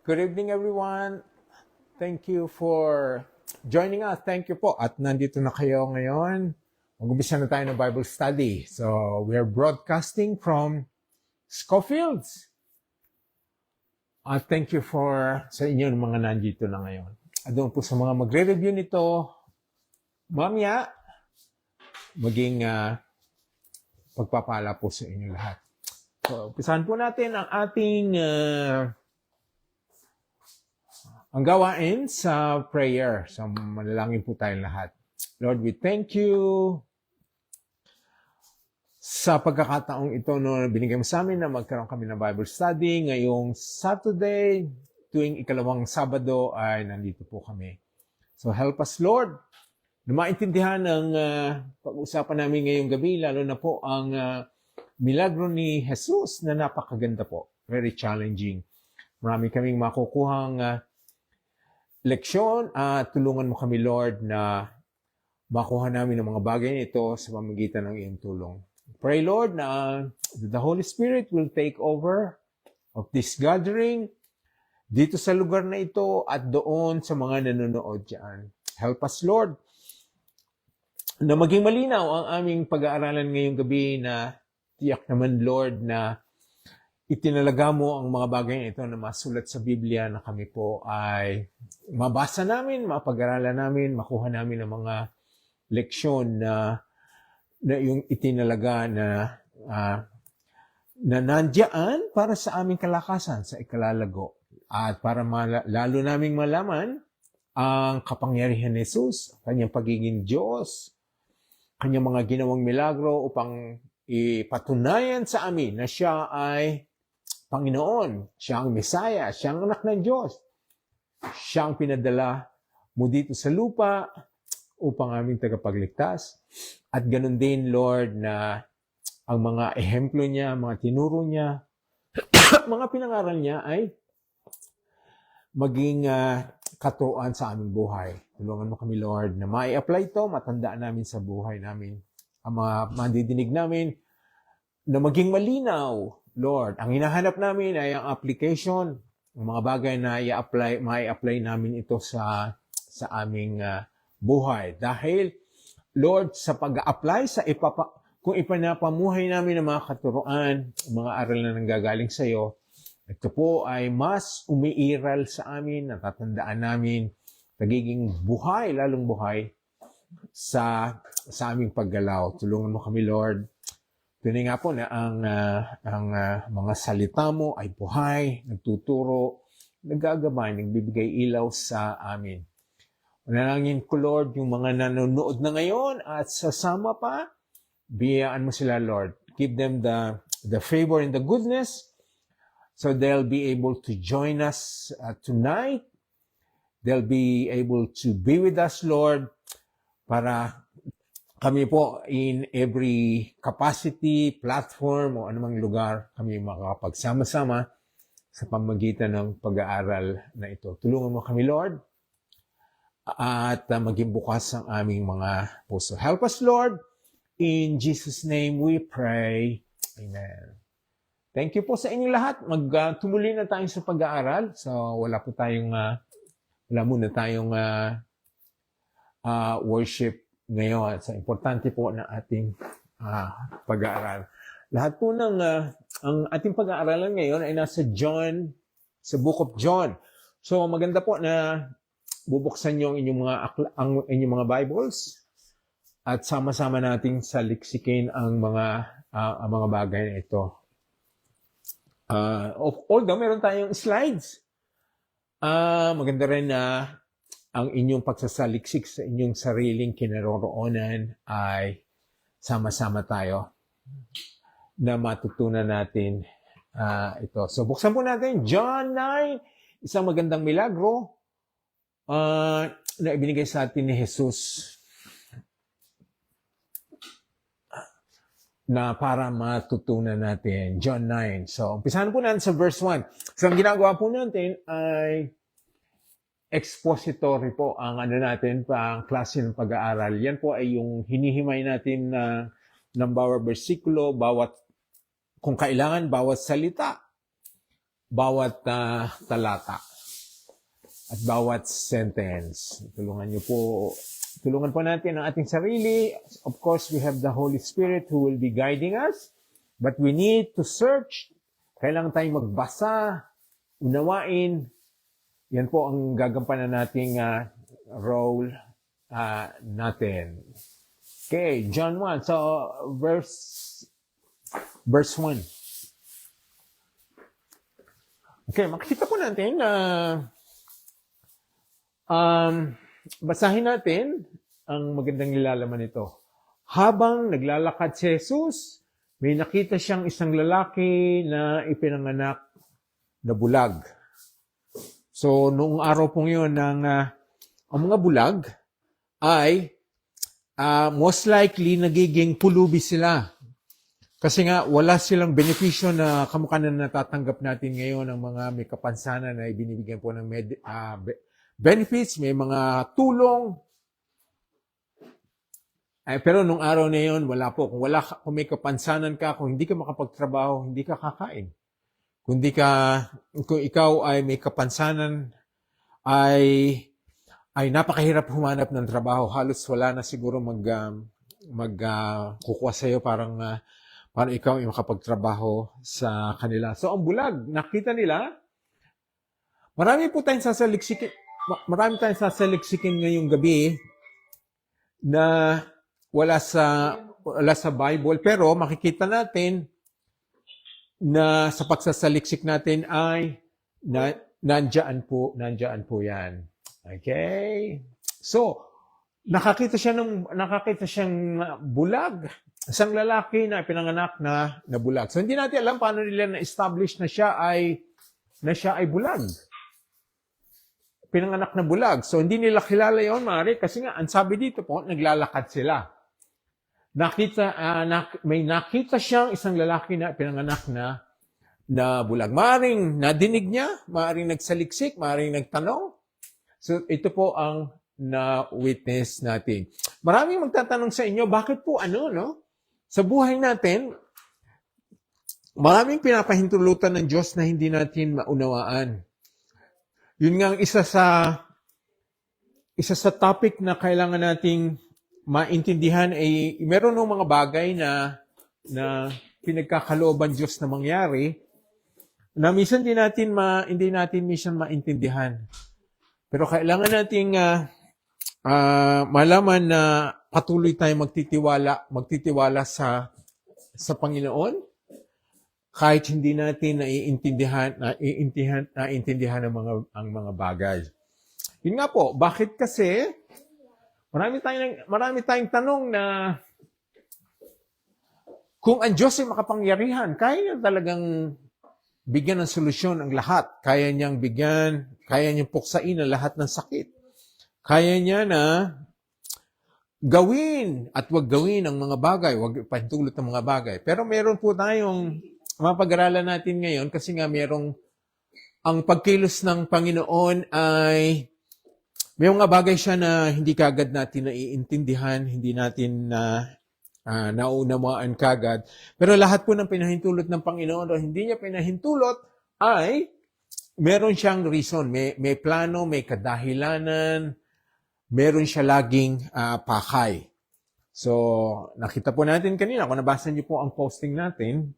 Good evening, everyone. Thank you for joining us. Thank you po. At nandito na kayo ngayon. Mag-umpisa na tayo ng Bible study. So, we're broadcasting from Schofields. At thank you sa inyo ng mga nandito na ngayon. At doon po sa mga magre-review nito, mamaya, maging pagpapala po sa inyo lahat. So, umpisahan po natin ang ating ang gawain sa prayer. So, manalangin po tayong lahat. Lord, we thank you sa pagkakataong ito no, binigay mo sa amin na magkaroon kami ng Bible study. Ngayong Saturday, tuwing ikalawang Sabado, ay nandito po kami. So, help us, Lord, na maintindihan ang pag-usapan namin ngayong gabi, lalo na po ang milagro ni Jesus na napakaganda po. Very challenging. Marami kaming makukuhang leksyon at tulungan mo kami, Lord, na makuha namin ang mga bagay nito sa pamamagitan ng iyong tulong. Pray, Lord, na the Holy Spirit will take over of this gathering dito sa lugar na ito at doon sa mga nanonood dyan. Help us, Lord, na maging malinaw ang aming pag-aaralan ngayong gabi na tiyak naman, Lord, na itinalaga mo ang mga bagay na ito na masulat sa Biblia na kami po ay mabasa namin, mapag-aralan namin, makuha namin ang mga leksyon na yung itinalaga na nandiyan para sa aming kalakasan, sa ikalalago. At para lalo naming malaman ang kapangyarihan ni Jesus, kanyang pagiging Diyos, kanyang mga ginawang milagro upang ipatunayan sa amin na siya ay Panginoon, siya ang Mesaya, siya ang anak ng Diyos. Siya ang pinadala mo dito sa lupa upang aming tagapagligtas. At ganun din, Lord, na ang mga ehemplo niya, mga tinuro niya, mga pinangaral niya ay maging katuruan sa aming buhay. Tulungan mo kami, Lord, na mai-apply ito, matandaan namin sa buhay namin. Ang mga mandidinig namin na maging malinaw, Lord, ang hinahanap namin ay ang application, ang mga bagay na mai-apply namin ito sa aming buhay. Dahil, Lord, sa pag-apply, kung ipanapamuhay namin ang mga katuruan, mga aral na nanggagaling sa iyo, ito po ay mas umiiral sa amin, natatandaan namin, nagiging buhay, lalong buhay, sa aming paggalaw. Tulungan mo kami, Lord. Tunay nga po na ang mga salita mo ay buhay, nagtuturo, naggagabay, nagbibigay ilaw sa amin. Manalangin ko, Lord, yung mga nanonood na ngayon at sasama pa, biyayaan mo sila, Lord. Give them the favor and the goodness so they'll be able to join us tonight. They'll be able to be with us, Lord, para kami po in every capacity, platform, o anumang lugar, kami makapagsama-sama sa pamamagitan ng pag-aaral na ito. Tulungan mo kami, Lord, at maging bukas ang aming mga puso. Help us, Lord. In Jesus' name we pray. Amen. Thank you po sa inyong lahat. Tumuloy na tayo sa pag-aaral. So, wala muna tayong worship ngayon. So, importante po na ating pag-aaral. Lahat po ang ating pag-aaralan ngayon ay nasa sa Book of John. So, maganda po na bubuksan niyo ang inyong mga Bibles at sama-sama nating saliksikin ang mga bagay na ito. Although meron tayong slides, maganda rin na ang inyong pagsasaliksik sa inyong sariling kinaroroonan ay sama-sama tayo na matutunan natin ito. So, buksan po natin John 9, isang magandang milagro na ibinigay sa atin ni Jesus na para matutunan natin. John 9. So, umpisahan po natin sa verse 1. So, ang ginagawa po natin ay expository po ang ang klase ng pag-aaral. Yan po ay yung hinihimay natin ng bawat bersikulo, kung kailangan, bawat salita, bawat talata. at bawat sentence. Tulungan po natin ang ating sarili. Of course, we have the Holy Spirit who will be guiding us, but we need to search. Kailangan tayong magbasa, unawain. Yan po ang gagampanan nating role natin. Okay, John 1. So, verse 1. Okay, makikita po natin na basahin natin ang magandang nilalaman nito. Habang naglalakad si Jesus, may nakita siyang isang lalaki na ipinanganak na bulag. So, noong araw pong yun, ang mga bulag ay most likely nagiging pulubi sila. Kasi nga, wala silang benepisyo na kamukha na natatanggap natin ngayon ng mga may kapansanan na ibinibigyan po ng benefits, may mga tulong. Pero nung araw na yun, wala po. Kung may kapansanan ka, kung hindi ka makapagtrabaho, hindi ka kakain. Kung ikaw ay may kapansanan, ay napakahirap humanap ng trabaho. Halos wala na siguro kukuha sa'yo parang ikaw ay makapagtrabaho sa kanila. So, ang bulag, nakita nila, marami tayong sasaliksikin ngayong gabi na wala sa Bible, pero makikita natin na sa pagsasaliksik natin ay nandiyan po yan. Okay? So, nakakita siyang bulag, isang lalaki na pinanganak na bulag. So, hindi natin alam paano nila na-establish na siya ay bulag. Pinanganak na bulag. So, hindi nila kilala yon, maaari, kasi nga, ang sabi dito po, naglalakad sila. May nakita siyang isang lalaki na pinanganak na bulag. Maaring nadinig niya, maaring nagsaliksik, maaring nagtanong. So, ito po ang na-witness natin. Maraming magtatanong sa inyo, bakit po Sa buhay natin, maraming pinapahintulutan ng Diyos na hindi natin maunawaan. Yun nga ang isa sa topic na kailangan nating maintindihan ay meron ng mga bagay na pinagkakalooban Diyos na mangyari na minsan hindi natin minsan maintindihan. Pero kailangan nating malaman na patuloy tayong magtitiwala sa Panginoon kahit hindi natin naiintindihan ang mga bagay. Yun nga po, bakit kasi marami tayong tanong na kung ang Diyos ay makapangyarihan, kaya niya talagang bigyan ng solusyon ang lahat. Kaya niyang puksain ang lahat ng sakit. Kaya niya na gawin at wag gawin ang mga bagay, wag pahintulot ang mga bagay. Pero meron po tayong mapag-aralan natin ngayon kasi nga ang pagkilos ng Panginoon ay may mga bagay siya na hindi kagad natin naiintindihan, hindi natin naunawaan kagad. Pero lahat po ng pinahintulot ng Panginoon o hindi niya pinahintulot ay meron siyang reason. May plano, may kadahilanan, meron siya laging pakay. So, nakita po natin kanina, kung nabasa niyo po ang posting natin,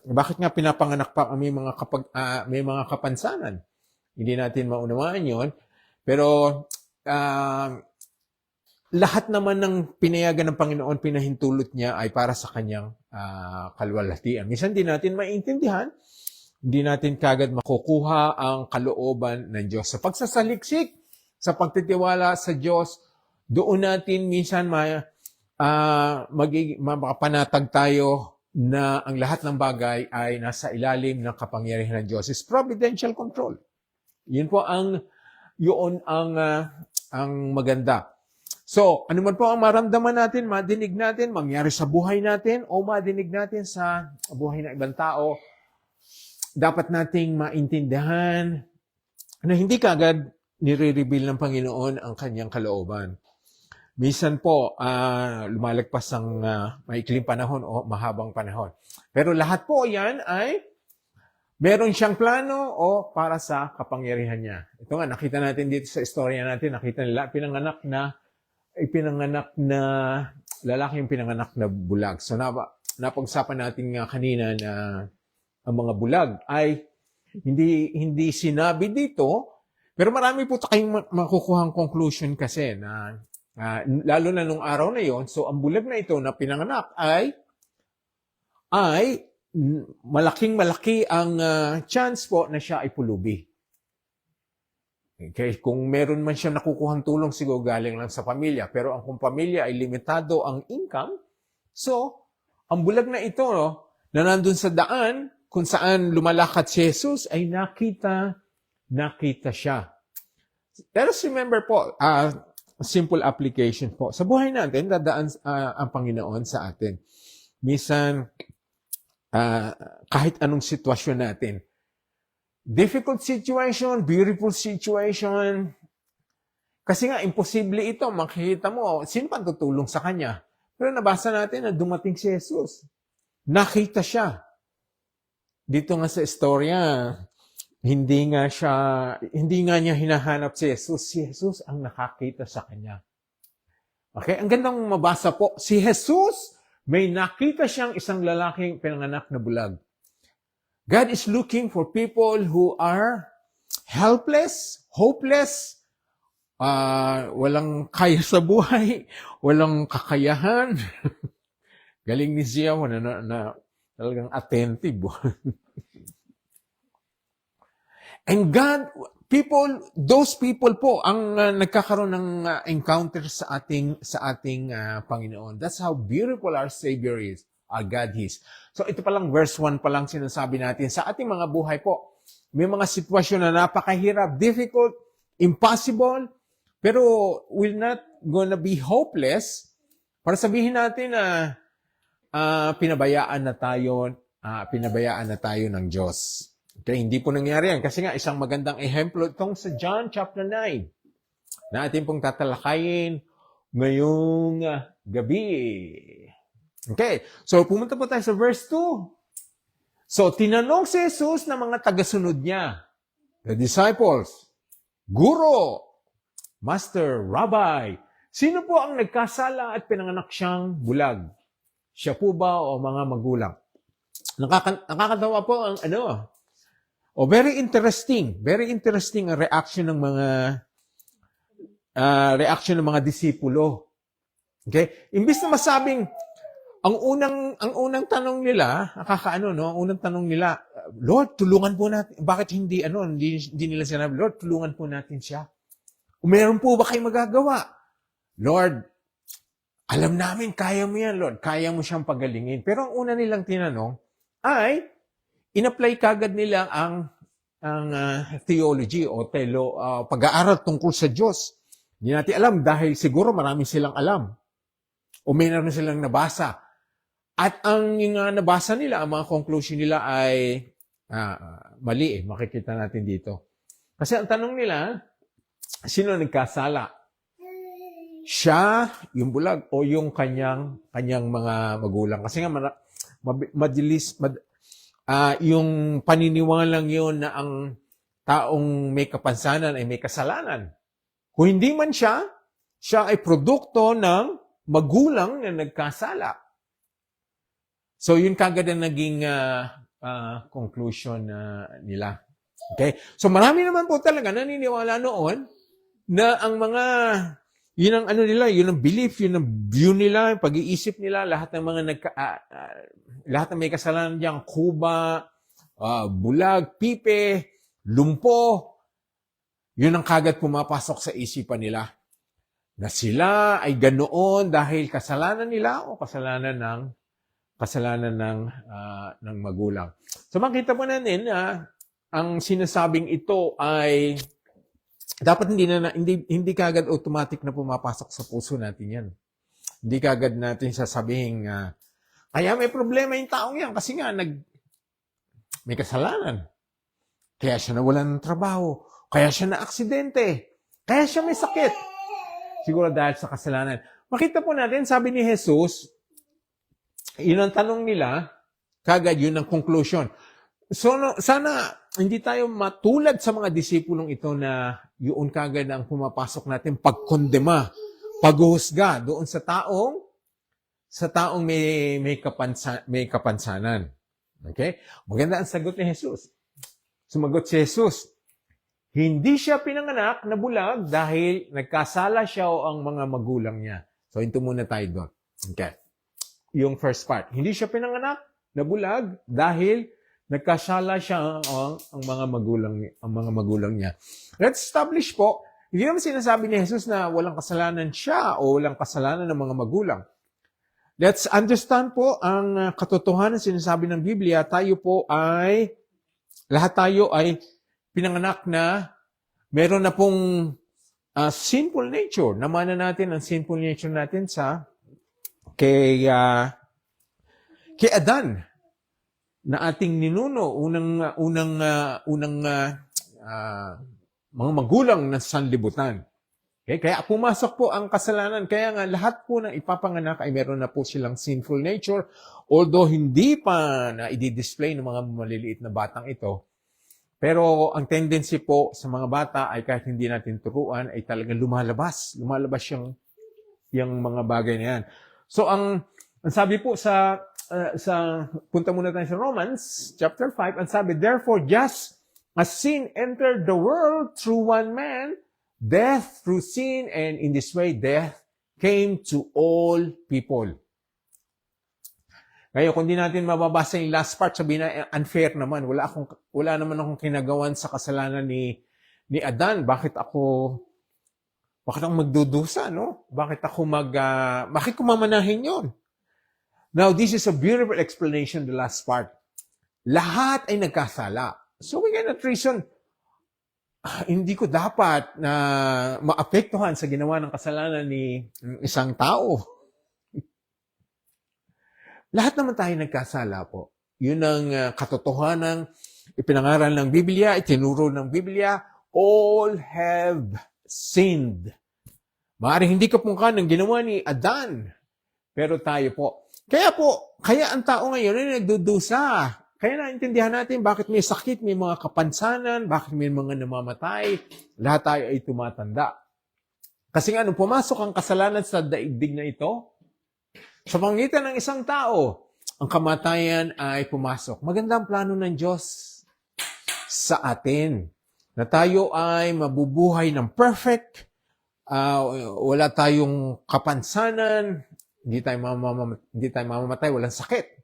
bakit nga pinapanganak pa may mga kapansanan? Hindi natin maunawaan yon. Pero lahat naman ng pinayagan ng Panginoon, pinahintulot niya ay para sa kanyang kalwalhatian. Minsan di natin maintindihan, hindi natin kagad makukuha ang kalooban ng Diyos. Sa pagsasaliksik, sa pagtitiwala sa Diyos, doon natin minsan makapanatag tayo na ang lahat ng bagay ay nasa ilalim ng kapangyarihan ng Diyos. It's providential control. Yun ang maganda. So, ano man po ang maramdaman natin, madinig natin, mangyari sa buhay natin, o madinig natin sa buhay ng ibang tao, dapat nating maintindihan na hindi kaagad nire-reveal ng Panginoon ang kanyang kalooban. Minsan po, lumalagpas ang maikling panahon o mahabang panahon. Pero lahat po yan ay Meron siyang plano o para sa kapangyarihan niya. Ito nga, nakita natin dito sa istorya natin, nakita nila, ipinanganak na lalaki yung pinanganak na bulag. So, napag-usapan natin nga kanina na ang mga bulag ay hindi sinabi dito, pero marami po kayong makukuhang conclusion kasi na lalo na nung araw na yon. So, ang bulag na ito na pinanganak ay malaking-malaki ang chance po na siya ay pulubi. Okay? Kung meron man siya nakukuhang tulong, siguro galing lang sa pamilya. Pero kung pamilya ay limitado ang income, so, ang bulag na ito, na nandun sa daan, kung saan lumalakad si Jesus, ay nakita siya. Let us remember po, simple application po. Sa buhay natin, dadaan ang Panginoon sa atin. Minsan, kahit anong sitwasyon natin. Difficult situation, beautiful situation. Kasi nga, imposible ito. Makikita mo, sino pa tutulong sa kanya? Pero nabasa natin na dumating si Jesus. Nakita siya. Dito nga sa istorya, hindi nga niya hinahanap si Jesus. Si Jesus ang nakakita sa kanya. Okay? Ang gandang mabasa po. Si Jesus, may nakita siyang isang lalaking pinanganak na bulag. God is looking for people who are helpless, hopeless, walang kaya sa buhay, walang kakayahan. Galing ni Zia, na talagang attentive. And God, those people po ang nagkakaroon ng encounter sa ating Panginoon. That's how beautiful our Savior is, our God is. So ito pa lang, verse 1 pa lang sinasabi natin, sa ating mga buhay po, may mga sitwasyon na napakahirap, difficult, impossible, pero we're not gonna be hopeless para sabihin natin na pinabayaan na tayo ng Diyos. Okay, hindi po nangyari yan. Kasi nga, isang magandang ehemplo itong sa John chapter 9 na atin pong tatalakayin ngayong gabi. Okay, so pumunta po tayo sa verse 2. So, tinanong si Jesus ng mga tagasunod niya, the disciples, Guro, Master, Rabbi, sino po ang nagkasala at pinanganak siyang bulag? Siya po ba o mga magulang? Nakakatawa po ang very interesting ang reaction ng mga disipulo. Okay? Imbis na masabing ang unang tanong nila, ang unang tanong nila, Lord, tulungan po natin. Bakit hindi nila sinabi, Lord, tulungan po natin siya. Meron po ba kayong magagawa? Lord, alam namin, kaya mo yan, Lord. Kaya mo siyang pagalingin. Pero ang una nilang tinanong ay, in-apply kagad nila ang theology o pag-aaral tungkol sa Diyos. Hindi natin alam dahil siguro marami silang alam. O mayroon silang nabasa. At ang yung nabasa nila, ang mga conclusion nila ay mali . Makikita natin dito. Kasi ang tanong nila, sino nagkasala? Siya, yung bulag, o yung kanyang mga magulang. Kasi nga, yung paniniwalang yun na ang taong may kapansanan ay may kasalanan. Kung hindi man siya ay produkto ng magulang na nagkasala. So, yun kagad ang naging conclusion nila. Okay? So, marami naman po talaga naniniwala noon na ang mga, yun ang belief, yun ang view nila, yung pag-iisip nila, lahat ng may kasalanan diyan, kuba, bulag, pipe, lumpo, yun ang kagad pumapasok sa isipan nila. Na sila ay ganoon dahil kasalanan nila o kasalanan ng magulang. So makita po natin na ang sinasabing ito ay dapat hindi kagad automatic na pumapasok sa puso natin yan. Hindi kagad natin sasabihin kaya may problema yung taong yan kasi nga may kasalanan. Kaya siya nawalan ng trabaho. Kaya siya na-aksidente. Kaya siya may sakit. Siguro dahil sa kasalanan. Makita po natin, sabi ni Jesus, yun ang tanong nila, kagad yun ang conclusion. So, sana hindi tayo matulad sa mga disipulong ito na yun kagad ang pumapasok natin pagkondema, paghuhusga doon sa taong may kapansanan. Okay? Maganda ang sagot ni Jesus. Sumagot si Jesus, hindi siya pinanganak na bulag dahil nagkasala siya o ang mga magulang niya. So, hinto muna tayo doon. Okay. Yung first part. Hindi siya pinanganak na bulag dahil nagkasala siya ang mga magulang niya. Let's establish po, hindi naman sinasabi ni Jesus na walang kasalanan siya o walang kasalanan ng mga magulang. Let's understand po ang katotohanan sinasabi ng Biblia. Lahat tayo ay pinanganak na meron na pong sinful nature. Namana natin ang sinful nature natin kay Adan na ating ninuno, unang mga magulang ng sanlibutan. Okay? Kaya pumasok po ang kasalanan. Kaya nga lahat po ng ipapanganak ay meron na po silang sinful nature. Although hindi pa na i-display ng mga maliliit na batang ito. Pero ang tendency po sa mga bata ay kahit hindi natin turuan ay talagang lumalabas. Lumalabas yung mga bagay na yan. So ang sabi po sa punta muna tayo sa Romans chapter 5, ang sabi, therefore just as sin entered the world through one man, death through sin, and in this way death came to all people. Ngayon, kung di natin mababasa yung last part, sabihin na unfair naman. Wala naman akong kinagawan sa kasalanan ni Adan. Bakit ako magdudusa, no? Bakit ko mamanahin yon? Now, this is a beautiful explanation, the last part. Lahat ay nagkasala. So, we cannot reason, hindi ko dapat na maapektuhan sa ginawa ng kasalanan ni isang tao. Lahat naman tayo nagkasala po. Yun ang katotohanan, ipinangaral ng Biblia, itinuro ng Biblia, all have sinned. Maaaring hindi kapungkan ng ginawa ni Adan, pero tayo po. Kaya ang tao ngayon ay nagdudusa. Kaya naintindihan natin bakit may sakit, may mga kapansanan, bakit may mga namamatay. Lahat tayo ay tumatanda. Kasi nga, nung pumasok ang kasalanan sa daigdig na ito, sa pangitan ng isang tao, ang kamatayan ay pumasok. Maganda ang plano ng Diyos sa atin. Na tayo ay mabubuhay ng perfect, wala tayong kapansanan, hindi tayo mamamatay, walang sakit.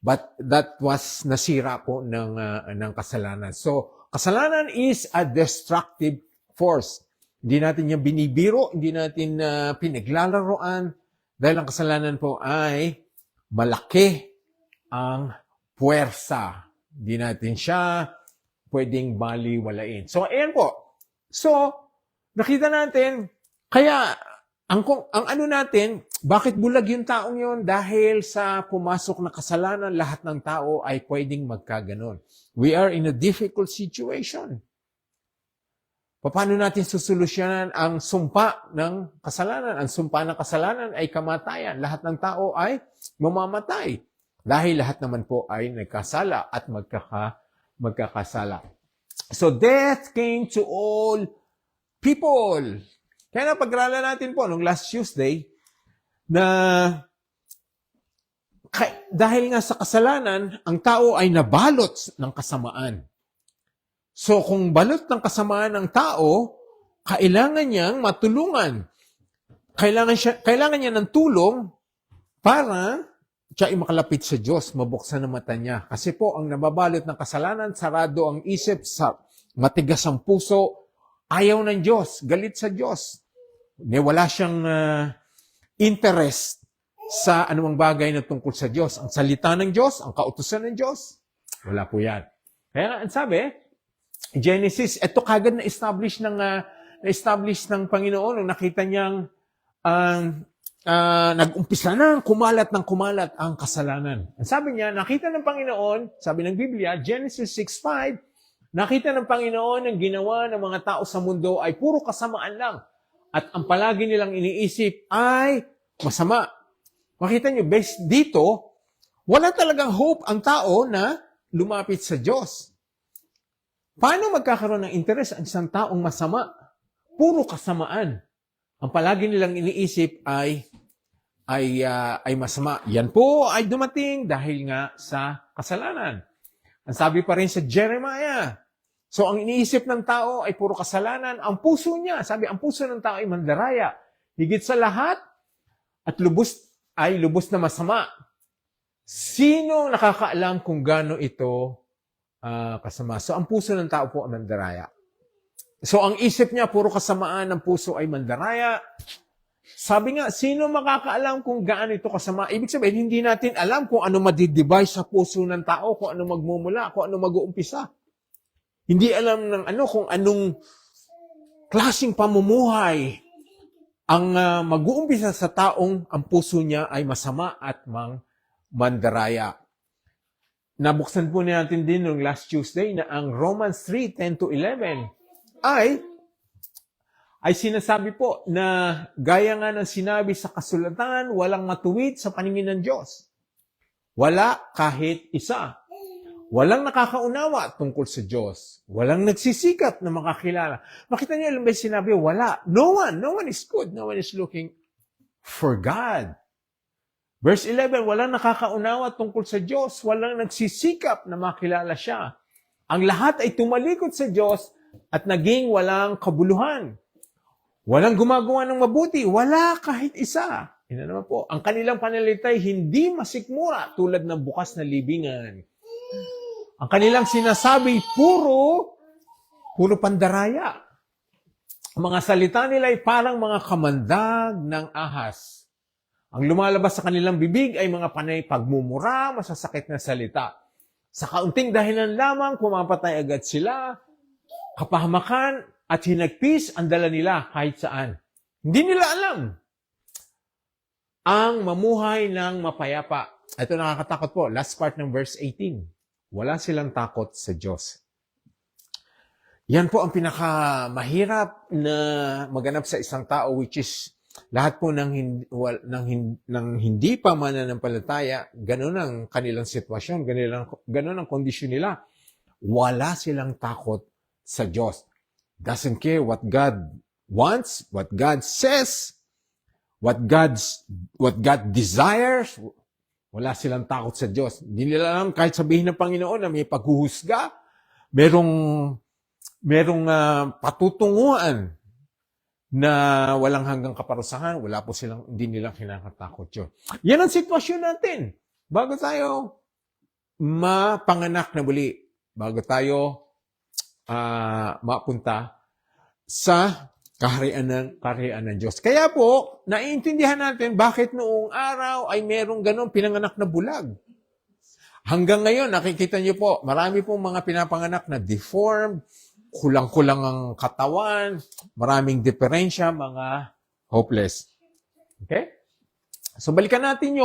But that was nasira po ng kasalanan. So, kasalanan is a destructive force. Hindi natin yung binibiro, hindi natin pinaglalaroan, dahil ang kasalanan po ay malaki ang puwersa. Hindi natin siya pwedeng baliwalain. So, ayan po. So, nakita natin, kaya ang ano natin, bakit bulag yung taong yon? Dahil sa pumasok na kasalanan, lahat ng tao ay pwedeng magkaganon. We are in a difficult situation. Paano natin susolusyonan ang sumpa ng kasalanan? Ang sumpa ng kasalanan ay kamatayan. Lahat ng tao ay mamamatay. Dahil lahat naman po ay nagkasala at magkakasala. So death came to all people. Kaya napag-aralan natin po nung last Tuesday na dahil nga sa kasalanan, ang tao ay nabalot ng kasamaan. So kung balot ng kasamaan ng tao, kailangan niyang matulungan. Kailangan niya ng tulong para siya ay makalapit sa Diyos, mabuksan ang mata niya. Kasi po, ang nababalot ng kasalanan, sarado ang isip, matigas ang puso, ayaw ng Diyos, galit sa Diyos. Wala siyang interest sa anumang bagay na tungkol sa Diyos. Ang salita ng Diyos, ang kautusan ng Diyos, wala po yan. Kaya ang sabi, Genesis, ito kagad na-establish ng Panginoon nung nakita niyang nag-umpisa na kumalat ang kasalanan. Ang sabi niya, nakita ng Panginoon, sabi ng Biblia, Genesis 6:5, nakita ng Panginoon ang ginawa ng mga tao sa mundo ay puro kasamaan lang. At ang palagi nilang iniisip ay masama. Makita niyo, based dito, wala talagang hope ang tao na lumapit sa Diyos. Paano magkakaroon ng interes ang isang taong masama? Puro kasamaan. Ang palagi nilang iniisip ay masama. Yan po ay dumating dahil nga sa kasalanan. Ang sabi pa rin sa Jeremiah, so ang iniisip ng tao ay puro kasalanan. Ang puso niya, sabi, ang puso ng tao ay mandaraya. Higit sa lahat, at lubos na masama. Sino nakakaalam kung gaano ito kasama? So ang puso ng tao po ay mandaraya. So ang isip niya, puro kasamaan, ng puso ay mandaraya. Sabi nga, sino makakaalam kung gaano ito kasama? Ibig sabihin, hindi natin alam kung ano madidivide sa puso ng tao, kung ano magmumula, kung ano mag-uumpisa. Hindi alam ng kung anong klaseng pamumuhay ang mag-uumpisa sa taong ang puso niya ay masama at mandaraya. Nabuksan po natin din noong last Tuesday na ang Romans 3:10-11 ay sinasabi po na gaya nga ng sinabi sa kasulatan, walang matuwid sa paningin ng Diyos. Wala kahit isa. Walang nakakaunawa tungkol sa Diyos. Walang nagsisikap na makakilala. Makita niyo, alam ba yung sinabi? Wala. No one is good. No one is looking for God. Verse 11, walang nakakaunawa tungkol sa Diyos. Walang nagsisikap na makilala siya. Ang lahat ay tumalikod sa Diyos at naging walang kabuluhan. Walang gumagawa ng mabuti. Wala kahit isa. Ina naman po, ang kanilang panalitay hindi masikmura tulad ng bukas na libingan. Ang kanilang sinasabi, puro pandaraya. Ang mga salita nila ay parang mga kamandag ng ahas. Ang lumalabas sa kanilang bibig ay mga panay pagmumura, masasakit na salita. Sa kaunting dahilan lamang, pumapatay agad sila, kapahamakan at hinagpis ang dala nila kahit saan. Hindi nila alam ang mamuhay ng mapayapa. Ito nakakatakot po. Last part ng verse 18. Wala silang takot sa Diyos. Yan po ang pinakamahirap na maganap sa isang tao, which is lahat po ng hindi pa mananampalataya, ganun ang kanilang sitwasyon, ganun ang kondisyon nila. Wala silang takot sa Diyos. Doesn't care what God wants, what God says, what God desires. Wala silang takot sa Diyos. Hindi nila alam kahit sabihin ng Panginoon na may paghuhusga, merong patutunguhan na walang hanggang kaparusahan, hindi nilang kinakatakot yun. Yan ang sitwasyon natin. Bago tayo mapanganak na muli, bago tayo mapunta sa kaharian ng Diyos. Kaya po, naiintindihan natin bakit noong araw ay merong ganun pinanganak na bulag. Hanggang ngayon, nakikita niyo po, marami pong mga pinapanganak na deformed, kulang-kulang ang katawan, maraming diferensya, mga hopeless. Okay? So, balikan natin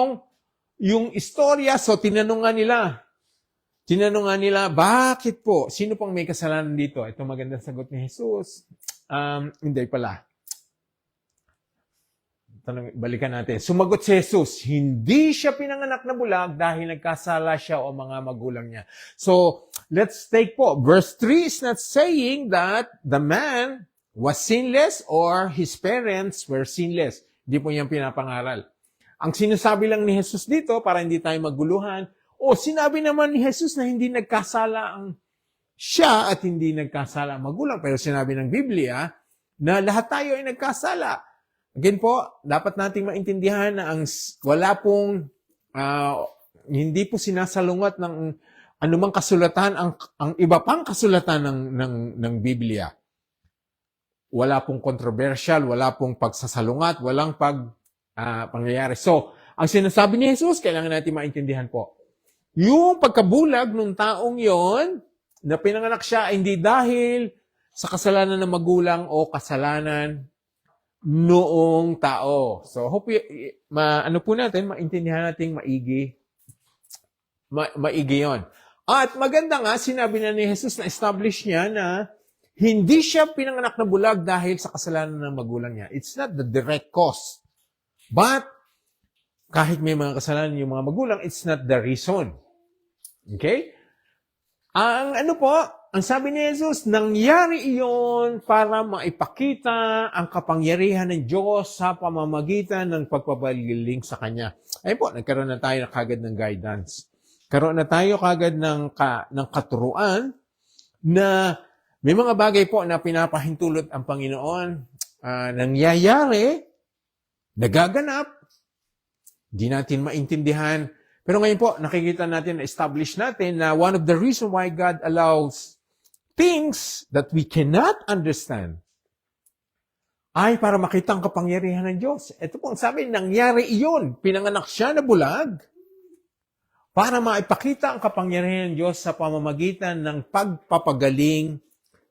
yung istorya. So, tinanong nga nila, bakit po? Sino pang may kasalanan dito? Ito magandang sagot ni Jesus. Hindi pala. Balikan natin. Sumagot si Jesus, hindi siya pinanganak na bulag dahil nagkasala siya o mga magulang niya. So, let's take po. Verse 3 is not saying that the man was sinless or his parents were sinless. Hindi po yan pinapangaral. Ang sinasabi lang ni Jesus dito, para hindi tayo maguluhan, sinabi naman ni Jesus na hindi nagkasala ang siya at hindi nagkasala ang magulang. Pero sinabi ng Biblia na lahat tayo ay nagkasala. Again po, dapat nating maintindihan na hindi po sinasalungat ng anumang kasulatan ang iba pang kasulatan ng Biblia. Wala pong controversial, wala pong pagsasalungat, walang pangyayari. So, ang sinasabi ni Jesus, kailangan natin maintindihan po. Yung pagkabulag ng taong yon na pinanganak siya hindi dahil sa kasalanan ng magulang o kasalanan noong tao. So, hope maintindihan natin maigi yon. At maganda nga, sinabi na ni Jesus na establish niya na hindi siya pinanganak na bulag dahil sa kasalanan ng magulang niya. It's not the direct cause. But, kahit may mga kasalanan yung mga magulang, it's not the reason. Okay? Ang ano po, ang sabi ni Jesus, nangyari iyon para maipakita ang kapangyarihan ng Diyos sa pamamagitan ng pagpapagaling sa Kanya. Ayun po, nagkaroon na tayo kagad ng guidance. Karoon na tayo kagad ng katuruan na may mga bagay po na pinapahintulot ang Panginoon, nangyayari, nagaganap, di natin maintindihan. Pero ngayon po, nakikita natin, establish natin na one of the reason why God allows things that we cannot understand ay para makita ang kapangyarihan ng Diyos. Ito po ang sabi, nangyari iyon. Pinanganak siya na bulag para maipakita ang kapangyarihan ng Diyos sa pamamagitan ng pagpapagaling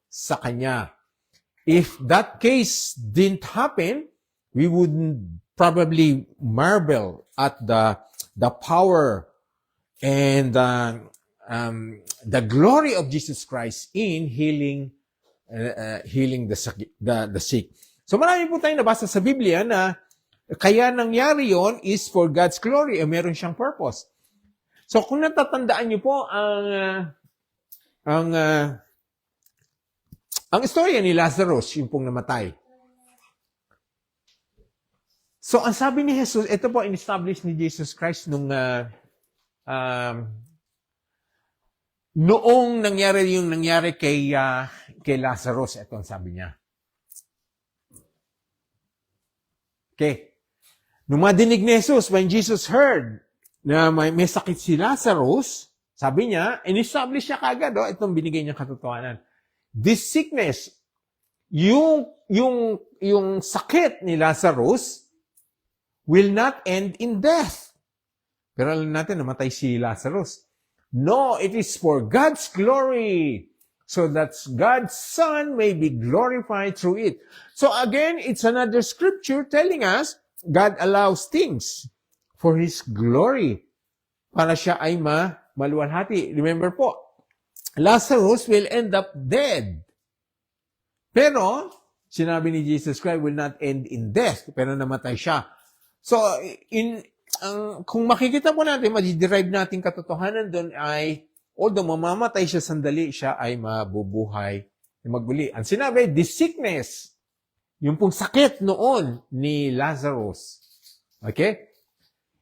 sa Kanya. If that case didn't happen, we would probably marvel at the power and the glory of Jesus Christ in healing the sick. So marami po tayong nabasa sa Biblia na kaya nangyari yon is for God's glory, meron siyang purpose. So kung natatandaan niyo po ang istorya ni Lazarus, yung pong namatay. So, ang sabi ni Jesus, ito po, in-establish ni Jesus Christ noong nangyari kay Lazarus, ito ang sabi niya. Okay. Nung madinig ni Jesus, when Jesus heard na may sakit si Lazarus, sabi niya, in-establish niya kagad, itong binigay niyang katotohanan. This sickness, yung sakit ni Lazarus, will not end in death. Pero alam natin, namatay si Lazarus. No, it is for God's glory, so that God's Son may be glorified through it. So again, it's another scripture telling us God allows things for His glory para siya ay maluwalhati. Remember po, Lazarus will end up dead. Pero, sinabi ni Jesus Christ will not end in death, pero namatay siya. So, kung makikita po natin, ma-derive natin katotohanan doon ay, although mamamatay siya sandali, siya ay mabubuhay magmuli. Ang sinabi, this sickness, yung pong sakit noon ni Lazarus, okay?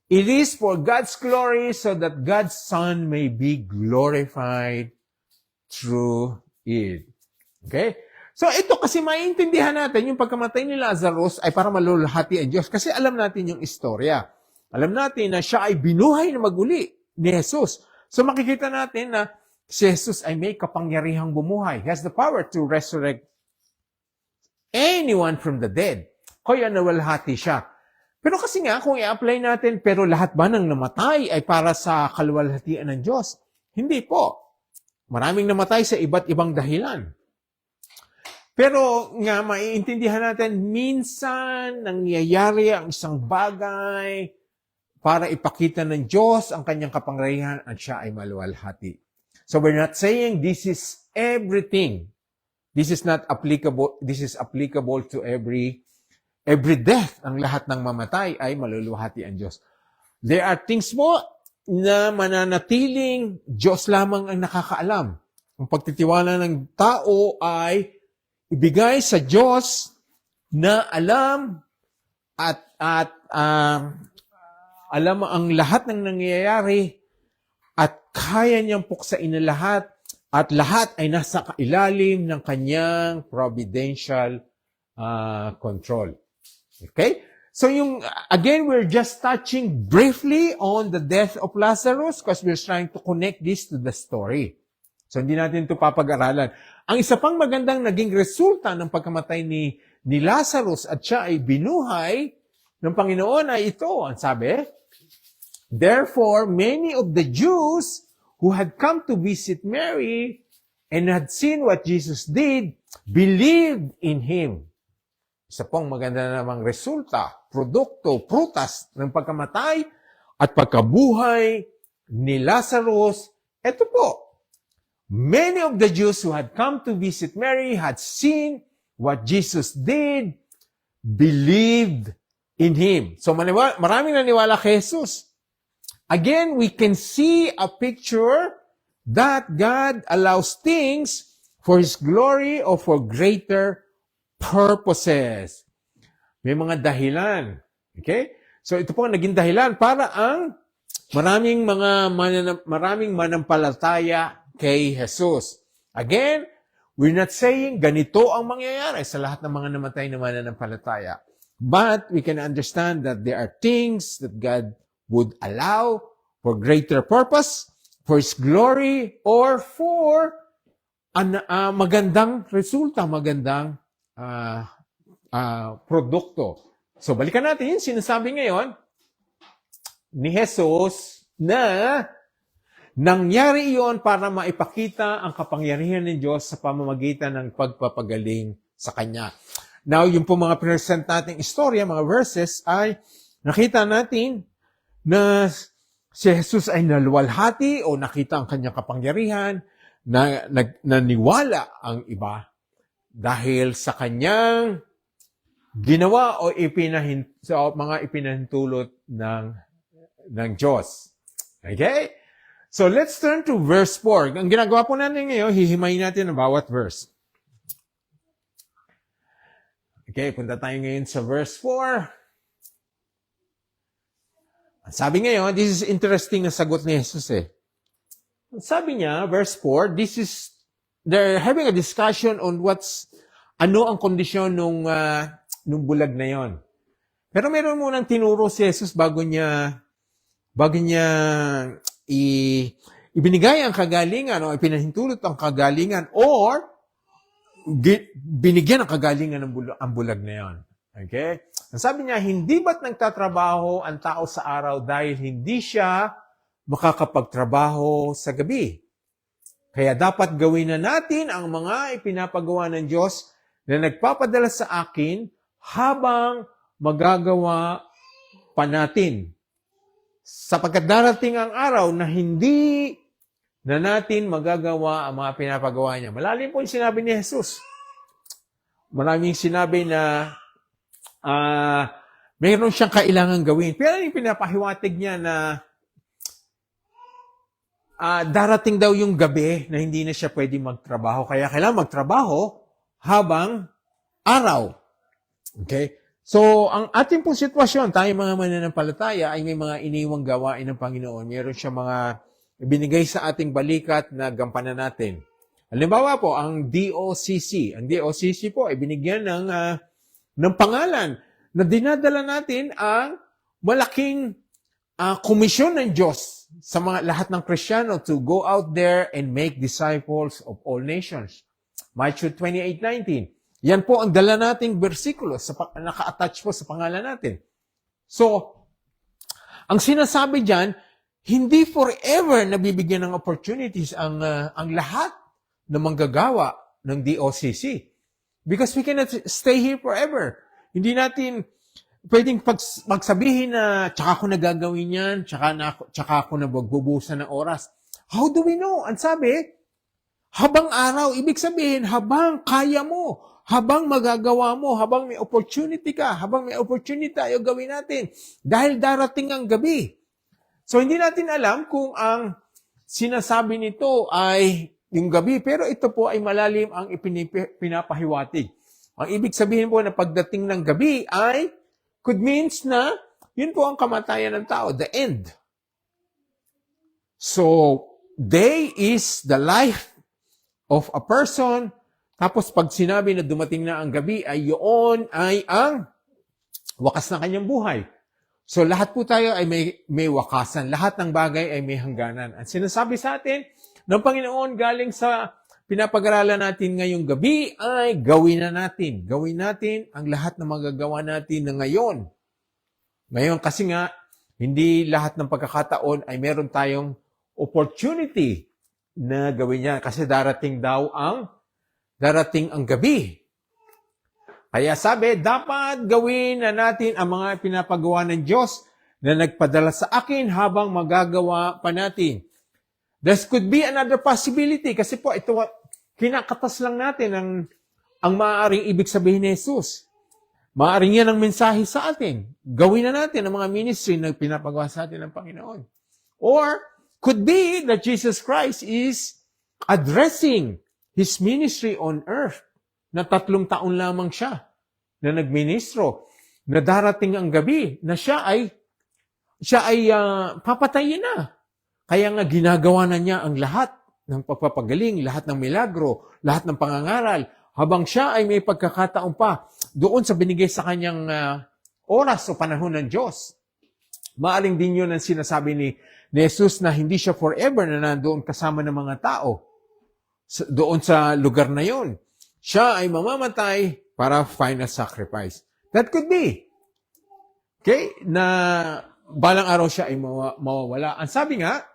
It is for God's glory so that God's Son may be glorified through it. Okay? So ito kasi maintindihan natin, yung pagkamatay ni Lazarus ay para malulahati ang Diyos. Kasi alam natin yung istorya. Alam natin na siya ay binuhay na maguli ni Jesus. So makikita natin na si Jesus ay may kapangyarihang bumuhay. He has the power to resurrect anyone from the dead. Kaya nawalhati siya. Pero kasi nga, kung i-apply natin, pero lahat ba ng namatay ay para sa kaluwalhatian ng Diyos? Hindi po. Maraming namatay sa iba't ibang dahilan. Pero nga, maiintindihan natin, minsan nangyayari ang isang bagay para ipakita ng Diyos ang kanyang kapangyarihan at siya ay maluwalhati. So we're not saying this is everything. This is not applicable. This is applicable to every death. Ang lahat ng mamatay ay maluluhati ang Diyos. There are things mo na mananatiling Diyos lamang ang nakakaalam. Ang pagtitiwala ng tao ay ibigay sa Diyos na alam at alam ang lahat ng nangyayari at kaya niyang puksain na lahat at lahat ay nasa ilalim ng kanyang providential control. Okay? So again, we're just touching briefly on the death of Lazarus because we're trying to connect this to the story. So hindi natin ito papag-aralan. Ang isa pang magandang naging resulta ng pagkamatay ni Lazarus at siya ay binuhay ng Panginoon ay ito, ang sabi, therefore, many of the Jews who had come to visit Mary and had seen what Jesus did, believed in Him. Isa pong maganda namang resulta, produkto, prutas ng pagkamatay at pagkabuhay ni Lazarus, ito po. Many of the Jews who had come to visit Mary had seen what Jesus did, believed in Him. So maraming naniwala kay Jesus. Again, we can see a picture that God allows things for His glory or for greater purposes. May mga dahilan. Okay? So ito po ang naging dahilan para ang maraming manampalataya kay Jesus. Again, we're not saying ganito ang mangyayari sa lahat ng mga namatay na mananampalataya. But we can understand that there are things that God would allow for greater purpose, for His glory, or for magandang resulta, magandang produkto. So, balikan natin yung sinasabi ngayon ni Jesus na nangyari iyon para maipakita ang kapangyarihan ng Diyos sa pamamagitan ng pagpapagaling sa Kanya. Now, yung po mga present nating istorya, mga verses, ay nakita natin na si Jesus ay naluwalhati o nakita ang kanyang kapangyarihan, na naniwala ang iba dahil sa kanyang ginawa o mga ipinahintulot ng Diyos. Okay? So, let's turn to verse 4. Ang ginagawa po natin ngayon, hihimayin natin ang bawat verse. Okay, punta tayo ngayon sa verse 4. Sabi ngayon, this is interesting na sagot ni Jesus eh. Sabi niya, verse 4, they're having a discussion on ano ang kondisyon nung bulag na yon. Pero meron munang tinuro si Jesus bago niya ibinigay ang kagalingan o ipinahintulot ang kagalingan or binigyan ng kagalingan ang bulag na yon. Okay? Ang sabi niya, hindi ba't nagtatrabaho ang tao sa araw dahil hindi siya makakapagtrabaho sa gabi? Kaya dapat gawin na natin ang mga ipinapagawa ng Diyos na nagpapadala sa akin habang magagawa pa natin. Sapagkat darating ang araw na hindi na natin magagawa ang mga pinapagawa niya. Malalim po yung sinabi ni Jesus. Maraming sinabi na mayroon siyang kailangan gawin. Pero yung pinapahiwatig niya na darating daw yung gabi na hindi na siya pwede magtrabaho. Kaya kailangan magtrabaho habang araw. Okay? So, ang ating pong sitwasyon, tayo mga mananampalataya ay may mga iniwang gawain ng Panginoon. Mayroon siya mga ibinigay sa ating balikat na gampanan natin. Halimbawa po, ang DOCC. Ang DOCC po ay binigyan ng pangalan na dinadala natin ang malaking komisyon ng Diyos sa mga lahat ng Kristiyano to go out there and make disciples of all nations. Matthew 28:19. Yan po ang dala nating bersikulo naka-attach po sa pangalan natin. So, ang sinasabi diyan, hindi forever nabibigyan ng opportunities ang lahat na manggagawa ng DOCC. Because we cannot stay here forever. Hindi natin pwedeng magsabihin na tsaka ko na gagawin yan, tsaka ako na magbubusan ng oras. How do we know? Ang sabi, habang araw, ibig sabihin, habang kaya mo, habang magagawa mo, habang may opportunity ka, habang may opportunity tayo gawin natin. Dahil darating ang gabi. So, hindi natin alam kung ang sinasabi nito ay yung gabi, pero ito po ay malalim ang pinapahiwatig. Ang ibig sabihin po na pagdating ng gabi ay could means na yun po ang kamatayan ng tao, the end. So, day is the life of a person. Tapos pag sinabi na dumating na ang gabi, ay yun ay ang wakas ng kanyang buhay. So lahat po tayo ay may wakasan. Lahat ng bagay ay may hangganan. At sinasabi sa atin ng Panginoon galing sa pinapag-aralan natin ngayong gabi ay gawin na natin. Gawin natin ang lahat na magagawa natin na ngayon. Ngayon kasi nga, hindi lahat ng pagkakataon ay meron tayong opportunity na gawin yan. Kasi darating ang gabi. Kaya sabi, dapat gawin na natin ang mga pinapagawa ng Diyos na nagpadala sa akin habang magagawa pa natin. This could be another possibility kasi po ito kinakatas lang natin ang maaaring ibig sabihin ni Jesus. Maaaring yan ang mensahe sa atin. Gawin na natin ang mga ministry na pinapagawa sa atin ng Panginoon. Or, Could be that Jesus Christ is addressing His ministry on earth na 3 taon lamang siya na nagministro, na darating ang gabi, na siya ay papatayin na. Kaya nga ginagawa na niya ang lahat ng pagpapagaling, lahat ng milagro, lahat ng pangangaral, habang siya ay may pagkakataon pa doon sa binigay sa kanyang oras o panahon ng Diyos. Maaring din yun ang sinasabi ni Jesus na hindi siya forever na nandoon kasama ng mga tao doon sa lugar na yon. Siya ay mamamatay para final sacrifice. That could be. Okay? Na balang araw siya ay mawawala. Ang sabi nga,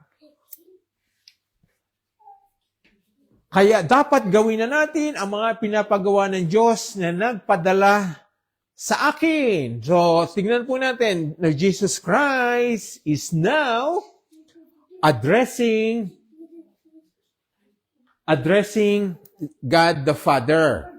kaya dapat gawin na natin ang mga pinapagawa ng Diyos na nagpadala sa akin. So, tingnan po natin na Jesus Christ is now addressing God the Father.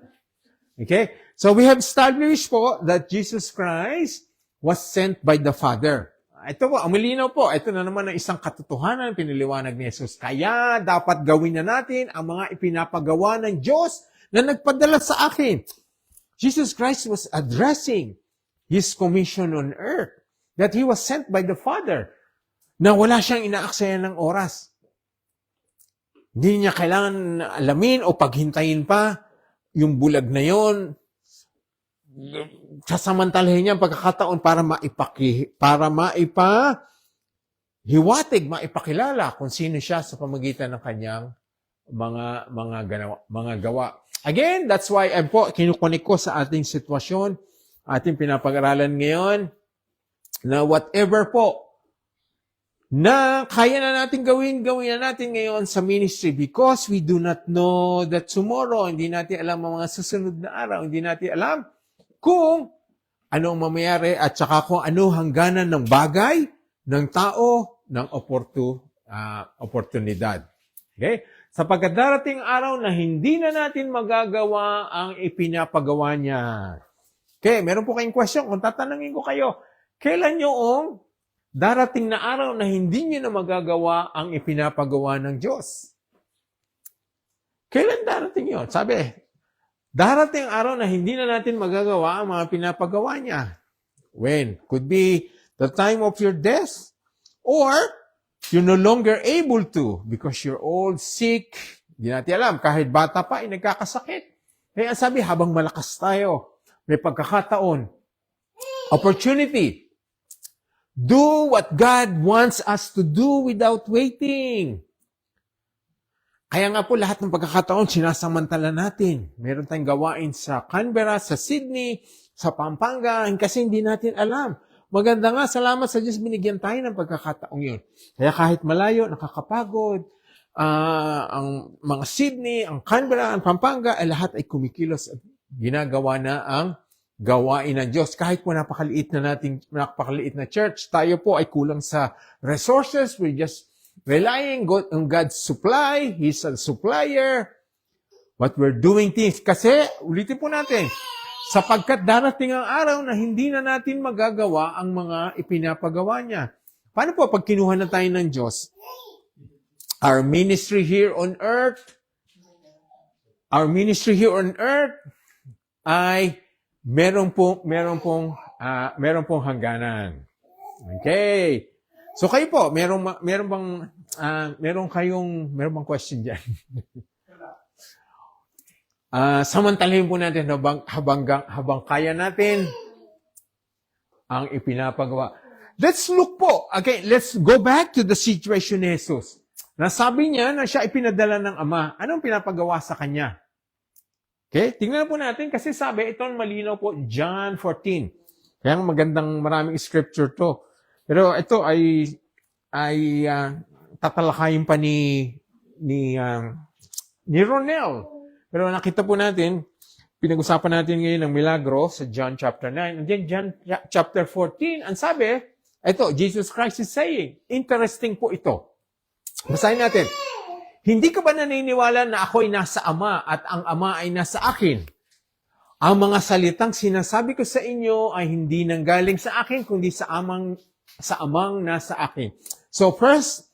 Okay? So, we have established po that Jesus Christ was sent by the Father. Ito po, ang malinaw po. Ito na naman ang isang katotohanan piniliwanag ni Jesus. Kaya dapat gawin na natin ang mga ipinapagawa ng Diyos na nagpadala sa akin. Jesus Christ was addressing His commission on earth, that He was sent by the Father, na wala siyang inaaksayan ng oras. Hindi niya kailangan alamin o paghintayin pa yung bulag na yon. Sasamantalahin niya ang pagkakataon para maipakilala kung sino siya sa pamagitan ng kanyang mga gawa. Again, that's why kinukunik ko sa ating sitwasyon, ating pinapag-aralan ngayon, na whatever po na kaya na natin gawin na natin ngayon sa ministry because we do not know that tomorrow, hindi natin alam ang mga susunod na araw, hindi natin alam kung ano ang mamayari at saka kung ano hangganan ng bagay, ng tao, ng oportunidad. Okay? Sapagkat darating araw na hindi na natin magagawa ang ipinapagawa niya. Okay, meron po kayong question. Kung tatanungin ko kayo, kailan yung darating na araw na hindi niyo na magagawa ang ipinapagawa ng Diyos? Kailan darating yun? Sabi, darating araw na hindi na natin magagawa ang mga pinapagawa niya. When? Could be the time of your death, or you're no longer able to because you're old, sick. Hindi natin alam. Kahit bata pa, ay nagkakasakit. Kaya sabi, habang malakas tayo, may pagkakataon, opportunity, do what God wants us to do without waiting. Kaya nga po lahat ng pagkakataon, sinasamantala natin. Meron tayong gawain sa Canberra, sa Sydney, sa Pampanga, kasi hindi natin alam. Maganda nga, salamat sa Diyos, binigyan tayo ng pagkakataong yun. Kaya kahit malayo, nakakapagod, ang mga Sydney, ang Canberra, ang Pampanga, ay lahat ay kumikilos at ginagawa na ang gawain ng Diyos. Kahit po napakaliit na church, tayo po ay kulang sa resources. We're just relying on God's supply. He's a supplier. But we're doing things. Kasi, ulitin po natin, sapagkat darating ang araw na hindi na natin magagawa ang mga ipinapagawa niya. Paano po pag kinuha na tayo ng Diyos? Our ministry here on earth ay meron pong hangganan. Okay. So kayo po, meron bang question diyan? Samantalahin po natin habang kaya natin ang ipinapagawa. Let's look po. Okay, let's go back to the situation ni Jesus. Nasabi niya na siya ipinadala ng Ama. Anong pinapagawa sa kanya? Okay, tingnan po natin kasi sabi, ito malinaw po, John 14. Kaya magandang maraming scripture to. Pero ito ay tatalakayin pa ni Ronel. Pero nakita po natin, pinag-usapan natin ngayon ng milagro sa John chapter 9. And then John chapter 14, ang sabi, ito, Jesus Christ is saying, interesting po ito. Basahin natin. Hindi ka ba naniniwala na ako ay nasa Ama at ang Ama ay nasa akin? Ang mga salitang sinasabi ko sa inyo ay hindi nanggaling sa akin, kundi sa amang nasa akin. So first,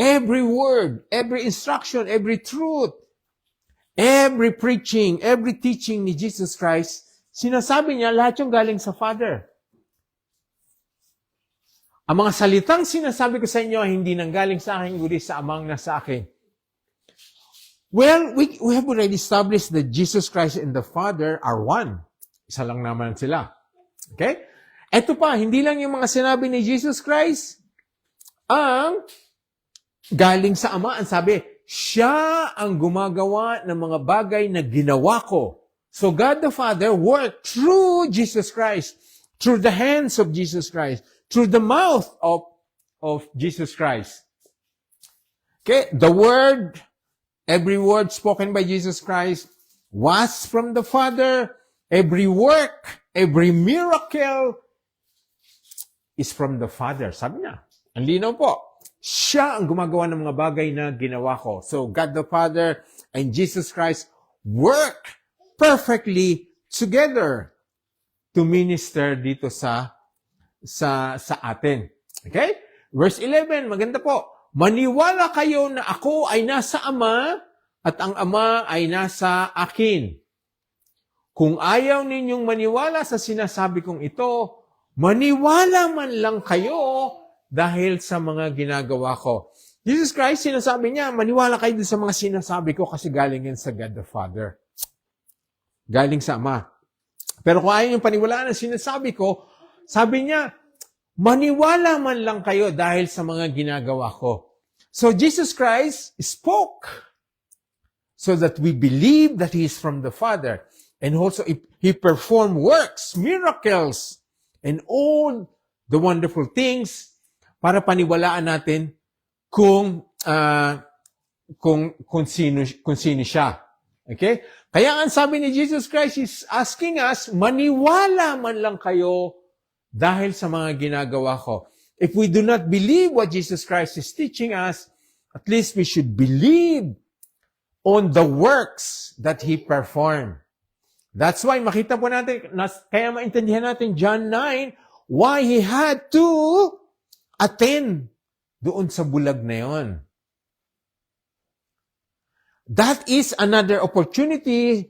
every word, every instruction, every truth, every preaching, every teaching ni Jesus Christ, sinasabi niya, lahat yung galing sa Father. Ang mga salitang sinasabi ko sa inyo ay hindi nanggaling sa akin, kundi sa Amang nasa akin. Well, we have already established that Jesus Christ and the Father are one. Isa lang naman sila. Okay? Ito pa, hindi lang yung mga sinabi ni Jesus Christ ang galing sa Ama. Ang sabi, siya ang gumagawa ng mga bagay na ginawa ko. So God the Father worked through Jesus Christ, through the hands of Jesus Christ, through the mouth of Jesus Christ. Okay? The word, every word spoken by Jesus Christ was from the Father. Every work, every miracle is from the Father. Sabi niya, ang linaw po. Siya ang gumagawa ng mga bagay na ginawa ko. So God the Father and Jesus Christ work perfectly together to minister dito sa atin. Okay? Verse 11, maganda po. Maniwala kayo na ako ay nasa Ama at ang Ama ay nasa akin. Kung ayaw ninyong maniwala sa sinasabi kong ito, maniwala man lang kayo dahil sa mga ginagawa ko. Jesus Christ, sinasabi niya, maniwala kayo sa mga sinasabi ko kasi galing yan sa God the Father. Galing sa Ama. Pero kung ayaw yung paniwalaan ang sinasabi ko, sabi niya, maniwala man lang kayo dahil sa mga ginagawa ko. So Jesus Christ spoke so that we believe that He is from the Father. And also, He performed works, miracles, and all the wonderful things para paniwalaan natin kung sino siya. Okay? Kaya ang sabi ni Jesus Christ is asking us, maniwala man lang kayo dahil sa mga ginagawa ko. If we do not believe what Jesus Christ is teaching us, at least we should believe on the works that He performed. That's why makita po natin, kaya maintindihan natin John 9, why He had to attend doon sa bulag na yon. That is another opportunity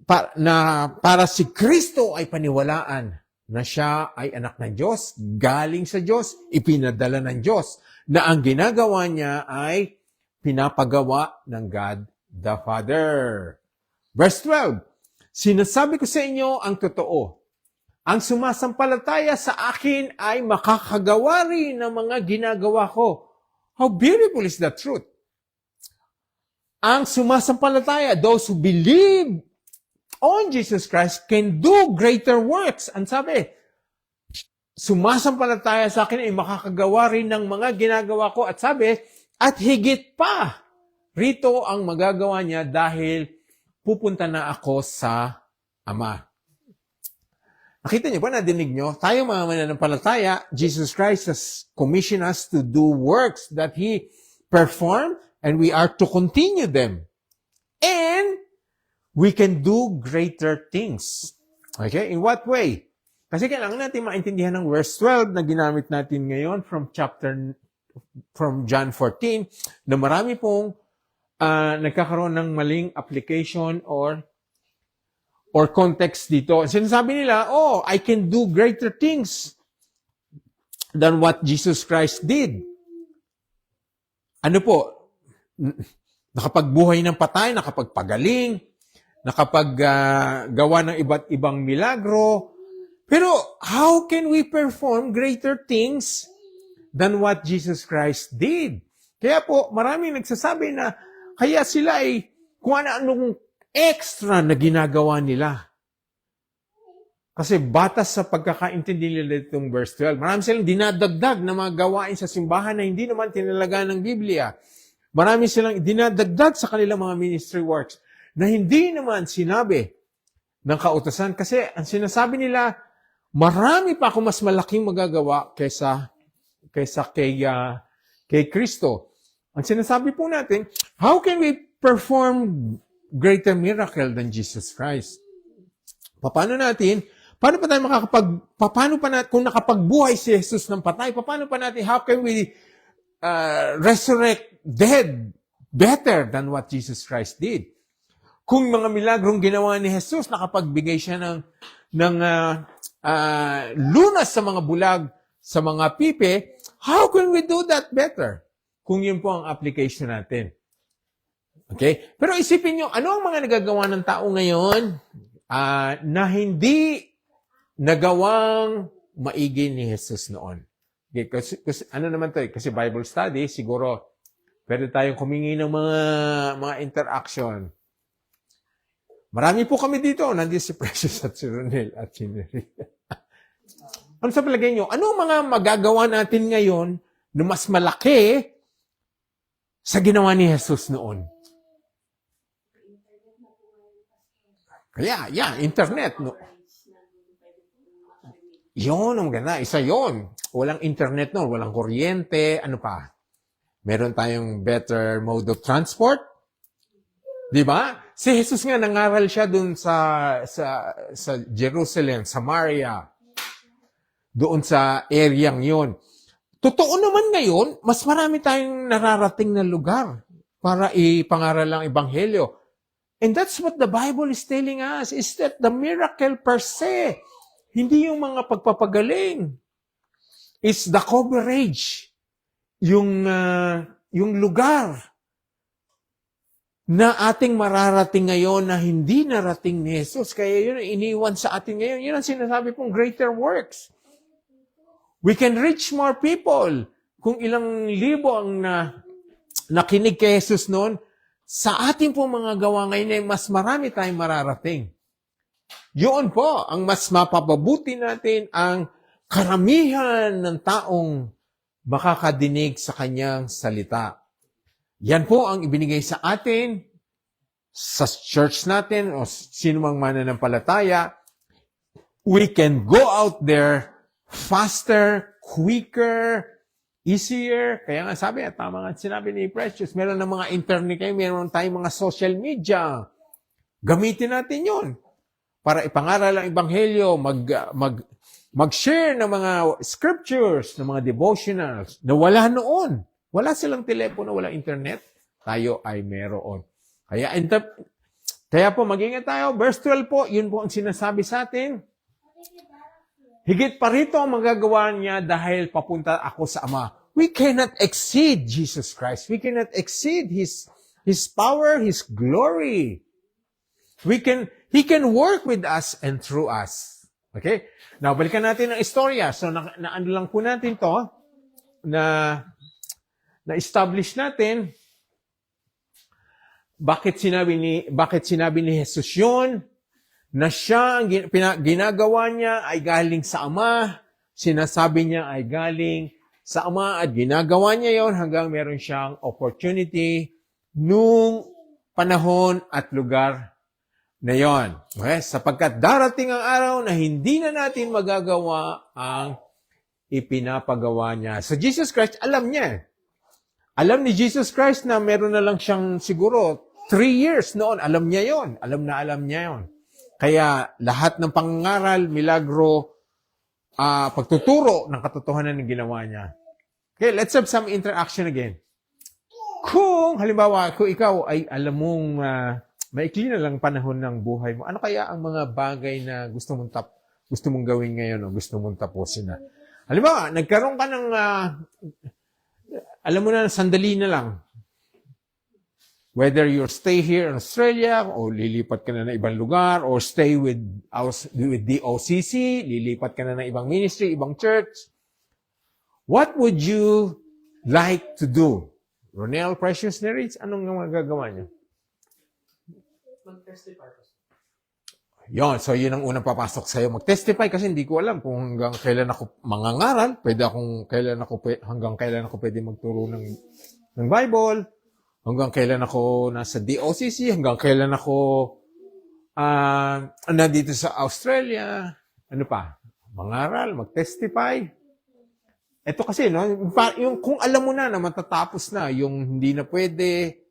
para si Kristo ay paniwalaan na siya ay anak ng Diyos, galing sa Diyos, ipinadala ng Diyos, na ang ginagawa niya ay pinapagawa ng God the Father. Verse 12, sinasabi ko sa inyo ang totoo. Ang sumasampalataya sa akin ay makakagawa rin ng mga ginagawa ko. How beautiful is the truth? Ang sumasampalataya, those who believe on Jesus Christ can do greater works. Ang sabi, sumasampalataya sa akin ay makakagawa rin ng mga ginagawa ko. At sabi, at higit pa, rito ang magagawa niya dahil pupunta na ako sa Ama. Nakita niyo ba, nadinig niyo? Tayo mga mananampalataya, Jesus Christ has commissioned us to do works that He performed, and we are to continue them. And we can do greater things. Okay? In what way? Kasi kailangan natin maintindihan ng verse 12 na ginamit natin ngayon from John 14, na marami pong nagkakaroon ng maling application or context dito. Sinasabi nila, oh, I can do greater things than what Jesus Christ did. Ano po? Nakapagbuhay ng patay, nakapagpagaling, nakapaggawa ng iba't ibang milagro. Pero how can we perform greater things than what Jesus Christ did? Kaya po, maraming nagsasabi na kaya sila ay kung anong extra na ginagawa nila. Kasi batas sa pagkakaintindi nila itong verse 12. Marami silang dinadagdag na mga gawain sa simbahan na hindi naman tinalaga ng Biblia. Marami silang dinadagdag sa kanilang mga ministry works na hindi naman sinabi ng kautusan. Kasi ang sinasabi nila, marami pa ako mas malaking magagawa kaysa kay Kristo. Ang sinasabi po natin, how can we perform greater miracle than Jesus Christ? Paano pa natin, kung nakapagbuhay si Jesus ng patay, how can we resurrect dead better than what Jesus Christ did. Kung mga milagrong ginawa ni Jesus, nakapagbigay siya ng lunas sa mga bulag, sa mga pipe, how can we do that better? Kung yun po ang application natin. Okay? Pero isipin nyo, ano ang mga nagagawa ng tao ngayon na hindi nagawang maigi ni Jesus noon? Okay, kasi ano naman to, kasi Bible study, siguro pwede tayong kumingi ng mga interaction. Marami po kami dito. Nandiyan si Precious at si Ronel at si Mary. Ano sa palagay nyo? Ano ang mga magagawa natin ngayon na mas malaki sa ginawa ni Jesus noon? Kaya, internet. No? Yun, ang ganda. Isa yun. Walang internet noon, walang kuryente. Ano pa? Meron tayong better mode of transport. Di ba? Si Jesus nga nangaral siya dun sa Jerusalem, Samaria. Doon sa areang yun. Totoo naman ngayon, mas marami tayong nararating na lugar para ipangaral ang ebanghelyo. And that's what the Bible is telling us, is that the miracle per se, hindi yung mga pagpapagaling. It's the coverage. Yung lugar na ating mararating ngayon na hindi narating ni Jesus. Kaya yun, iniwan sa atin ngayon. Yun ang sinasabi pong greater works. We can reach more people. Kung ilang libo ang nakinig kay Jesus noon, sa ating pong mga gawa ngayon ay mas marami tayong mararating. Yun po, ang mas mapapabuti natin ang karamihan ng taong makakadinig sa kanyang salita. Yan po ang ibinigay sa atin, sa church natin, o sino mang mananampalataya. We can go out there faster, quicker, easier. Kaya nga sabi, tama nga sinabi ni Precious, meron ng mga internet kayo, meron tayong mga social media. Gamitin natin yon para ipangaral ang ebanghelyo, mag-share ng mga scriptures, ng mga devotionals na wala noon. Wala silang telepono, wala internet. Tayo ay meron. Kaya po, mag-ingat tayo. Verse 12 po, yun po ang sinasabi sa atin. Higit pa rito ang magagawa niya dahil papunta ako sa Ama. We cannot exceed Jesus Christ. We cannot exceed His power, His glory. He can work with us and through us. Okay? Now, balikan natin ang istorya. So, naano lang po natin to, na-establish natin, bakit sinabi ni Jesus yun, na siya, ang ginagawa niya ay galing sa Ama, sinasabi niya ay galing sa Ama, at ginagawa niya yon hanggang meron siyang opportunity nung panahon at lugar na yon. Okay? Sapagkat darating ang araw na hindi na natin magagawa ang ipinapagawa niya. So Jesus Christ, alam niya. Alam ni Jesus Christ na meron na lang siyang siguro 3 years noon. Alam niya yon. Alam niya yon. Kaya lahat ng pangangaral, milagro, pagtuturo ng katotohanan ng ginawa niya. Okay, let's have some interaction again. Kung, halimbawa, kung ikaw ay alam mong maikli na lang panahon ng buhay mo, ano kaya ang mga bagay na gusto mong gawin ngayon o gusto mong tapusin na? Halimbawa, nagkaroon ka ng, alam mo na, sandali na lang. Whether you stay here in Australia, o lilipat ka na ng ibang lugar, or stay with the OCC, lilipat ka na ng ibang ministry, ibang church, what would you like to do? Ronel, Precious, Nerits, anong magagawa niyo? Mag-testify po. Yon, so yun ang unang papasok sa'yo. Mag-testify kasi hindi ko alam kung hanggang kailan ako mangangaral, hanggang kailan ako pwede magturo ng Bible, hanggang kailan ako nasa DOCC, hanggang kailan ako nandito sa Australia, ano pa, mangaral, mag-testify. Ito kasi, no, yung kung alam mo na matatapos na, yung hindi na pwede,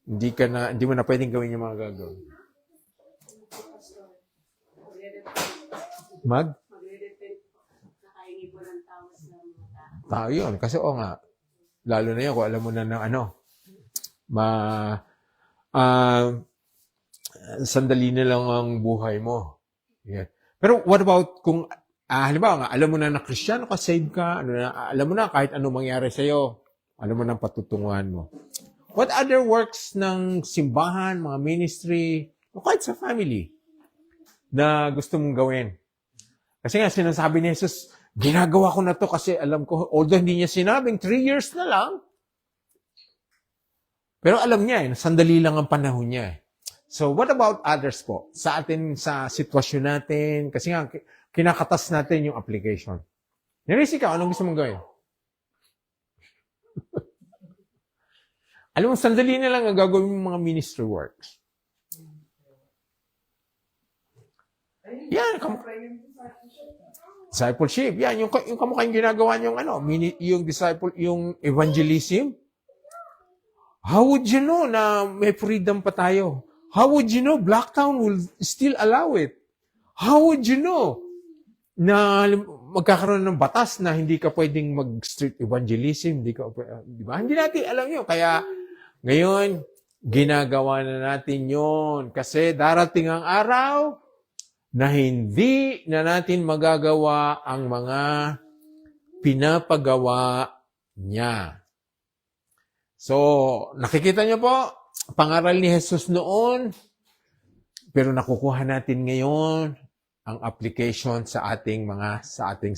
hindi mo na pwedeng gawin yung mga gagawin. Mag? Magre-repent po. Nakahingi po ng tao sa mga tao. tao yun. Kasi nga, lalo na yun kung alam mo na ng sandali na lang ang buhay mo. Yeah. Pero what about kung, halimbawa nga, alam mo na Kristiyano ka, save ka, alam mo na kahit ano mangyari sa'yo, alam mo na patutunguhan mo. What other works ng simbahan, mga ministry, o kahit sa family, na gusto mong gawin? Kasi nga, sinasabi ni Jesus, ginagawa ko na to kasi alam ko, although hindi niya sinabing, 3 years na lang, pero alam niya sandali lang ang panahon niya. So, what about others po? Sa atin, sa sitwasyon natin, kasi nga, kinakatas natin yung application. Nirisi ka, anong gusto mong gawin? Alam mo, sandali na lang ang gagawin mong mga ministry works. Yan, discipleship. Yan, yung kamukha yung ginagawa niyong yung disciple, yung evangelism. How would you know na may freedom pa tayo? How would you know Blacktown will still allow it? How would you know na magkakaroon ng batas na hindi ka pwedeng mag-street evangelism? Di ba? Hindi natin alam yun. Kaya ngayon, ginagawa na natin yun. Kasi darating ang araw na hindi na natin magagawa ang mga pinapagawa niya. So, nakikita niyo po, pangaral ni Jesus noon, pero nakukuha natin ngayon ang application sa ating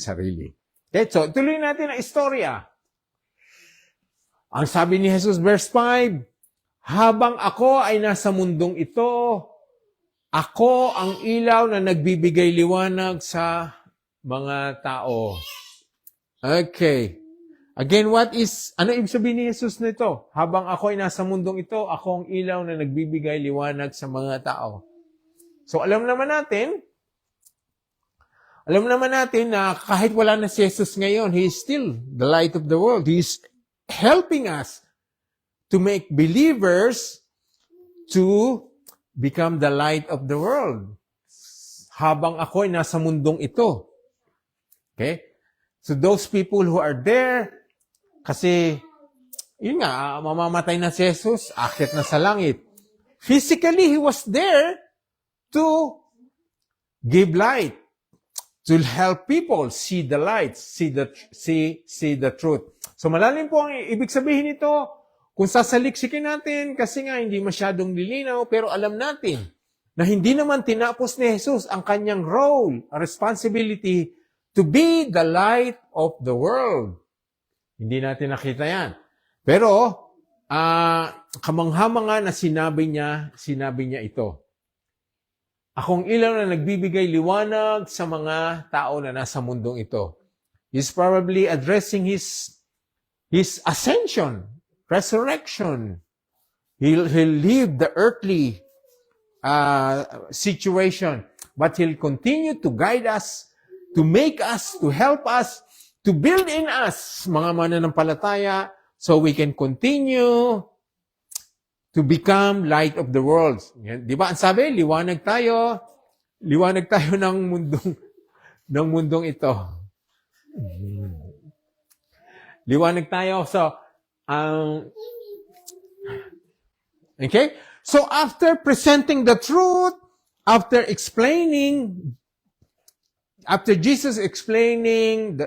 sarili. Okay, so tuloy natin ang istorya. Ang sabi ni Jesus, verse 5, habang ako ay nasa mundong ito, ako ang ilaw na nagbibigay liwanag sa mga tao. Okay. Again, ano ibig sabihin ni Jesus nito? Habang ako ay nasa mundong ito, ako ang ilaw na nagbibigay liwanag sa mga tao. So, alam naman natin na kahit wala na si Jesus ngayon, He is still the light of the world. He is helping us to make believers to become the light of the world. Habang ako ay nasa mundong ito. Okay? So those people who are there, kasi, yun nga, mamamatay na si Jesus, akit na sa langit. Physically, He was there to give light, to help people see the light, see the truth. So malalim po ang ibig sabihin nito. Kung sasaliksikin natin, kasi nga hindi masyadong lilinaw, pero alam natin na hindi naman tinapos ni Jesus ang kanyang role, a responsibility to be the light of the world. Hindi natin nakita yan. Pero, kamangha-manga na sinabi niya ito. Akong ilaw na nagbibigay liwanag sa mga tao na nasa mundong ito. He's probably addressing his ascension, resurrection. He'll leave the earthly situation, but He'll continue to guide us, to make us, to help us, to build in us, mga mananampalataya, so we can continue to become light of the world. Di ba? Ang sabi, liwanag tayo ng mundong ito. Liwanag tayo. So, okay? So, after presenting the truth, after Jesus explaining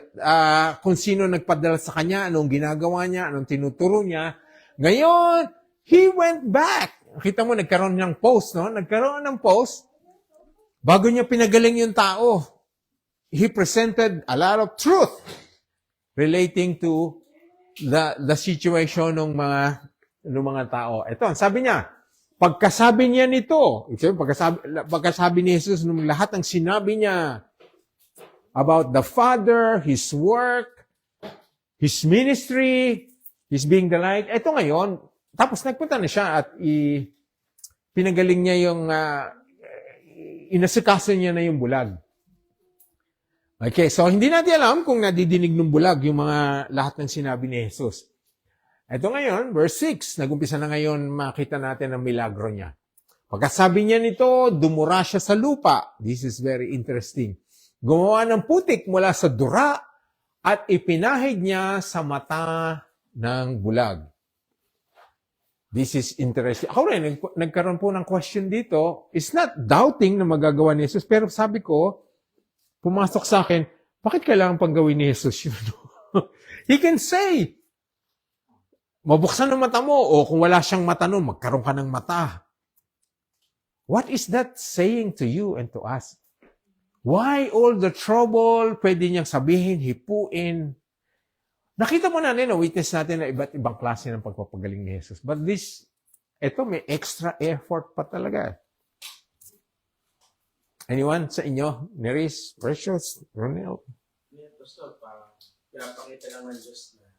kung sino nagpadala sa Kanya, anong ginagawa niya, anong tinuturo niya, ngayon, He went back. Kita mo, nagkaroon ng post, no? Nagkaroon ng post, bago niya pinagaling yung tao, He presented a lot of truth relating to the situation ng mga tao. Ito, sabi niya, pagkasabi niya nito, pagkasabi ni Jesus ng lahat ng sinabi niya about the Father, His work, His ministry, His being the light, ito ngayon, tapos nagpunta na siya at pinagaling niya yung, inasikaso niya na yung bulag. Okay, so hindi natin alam kung nadidinig ng bulag yung mga lahat ng sinabi ni Jesus. Ito ngayon, verse 6, nagumpisa na ngayon makita natin ang milagro niya. Pagkasabi niya nito, dumura siya sa lupa. This is very interesting. Gumawa ng putik mula sa dura at ipinahid niya sa mata ng bulag. This is interesting. Ako rin, nagkaroon po ng question dito. It's not doubting na magagawa ni Jesus, pero sabi ko, pumasok sa akin, bakit kailangan pang gawin ni Jesus yun? He can say, mabuksan ang mata mo, o kung wala siyang mata nun, magkaroon ka ng mata. What is that saying to you and to us? Why all the trouble? Pwede niyang sabihin, hipuin. Nakita mo na witness natin na iba't ibang klase ng pagpapagaling ni Jesus. But ito may extra effort pa talaga. Anyone sa inyo? Neris, Precious, Ronel? Pastor, parang pinapakita lang ng Diyos na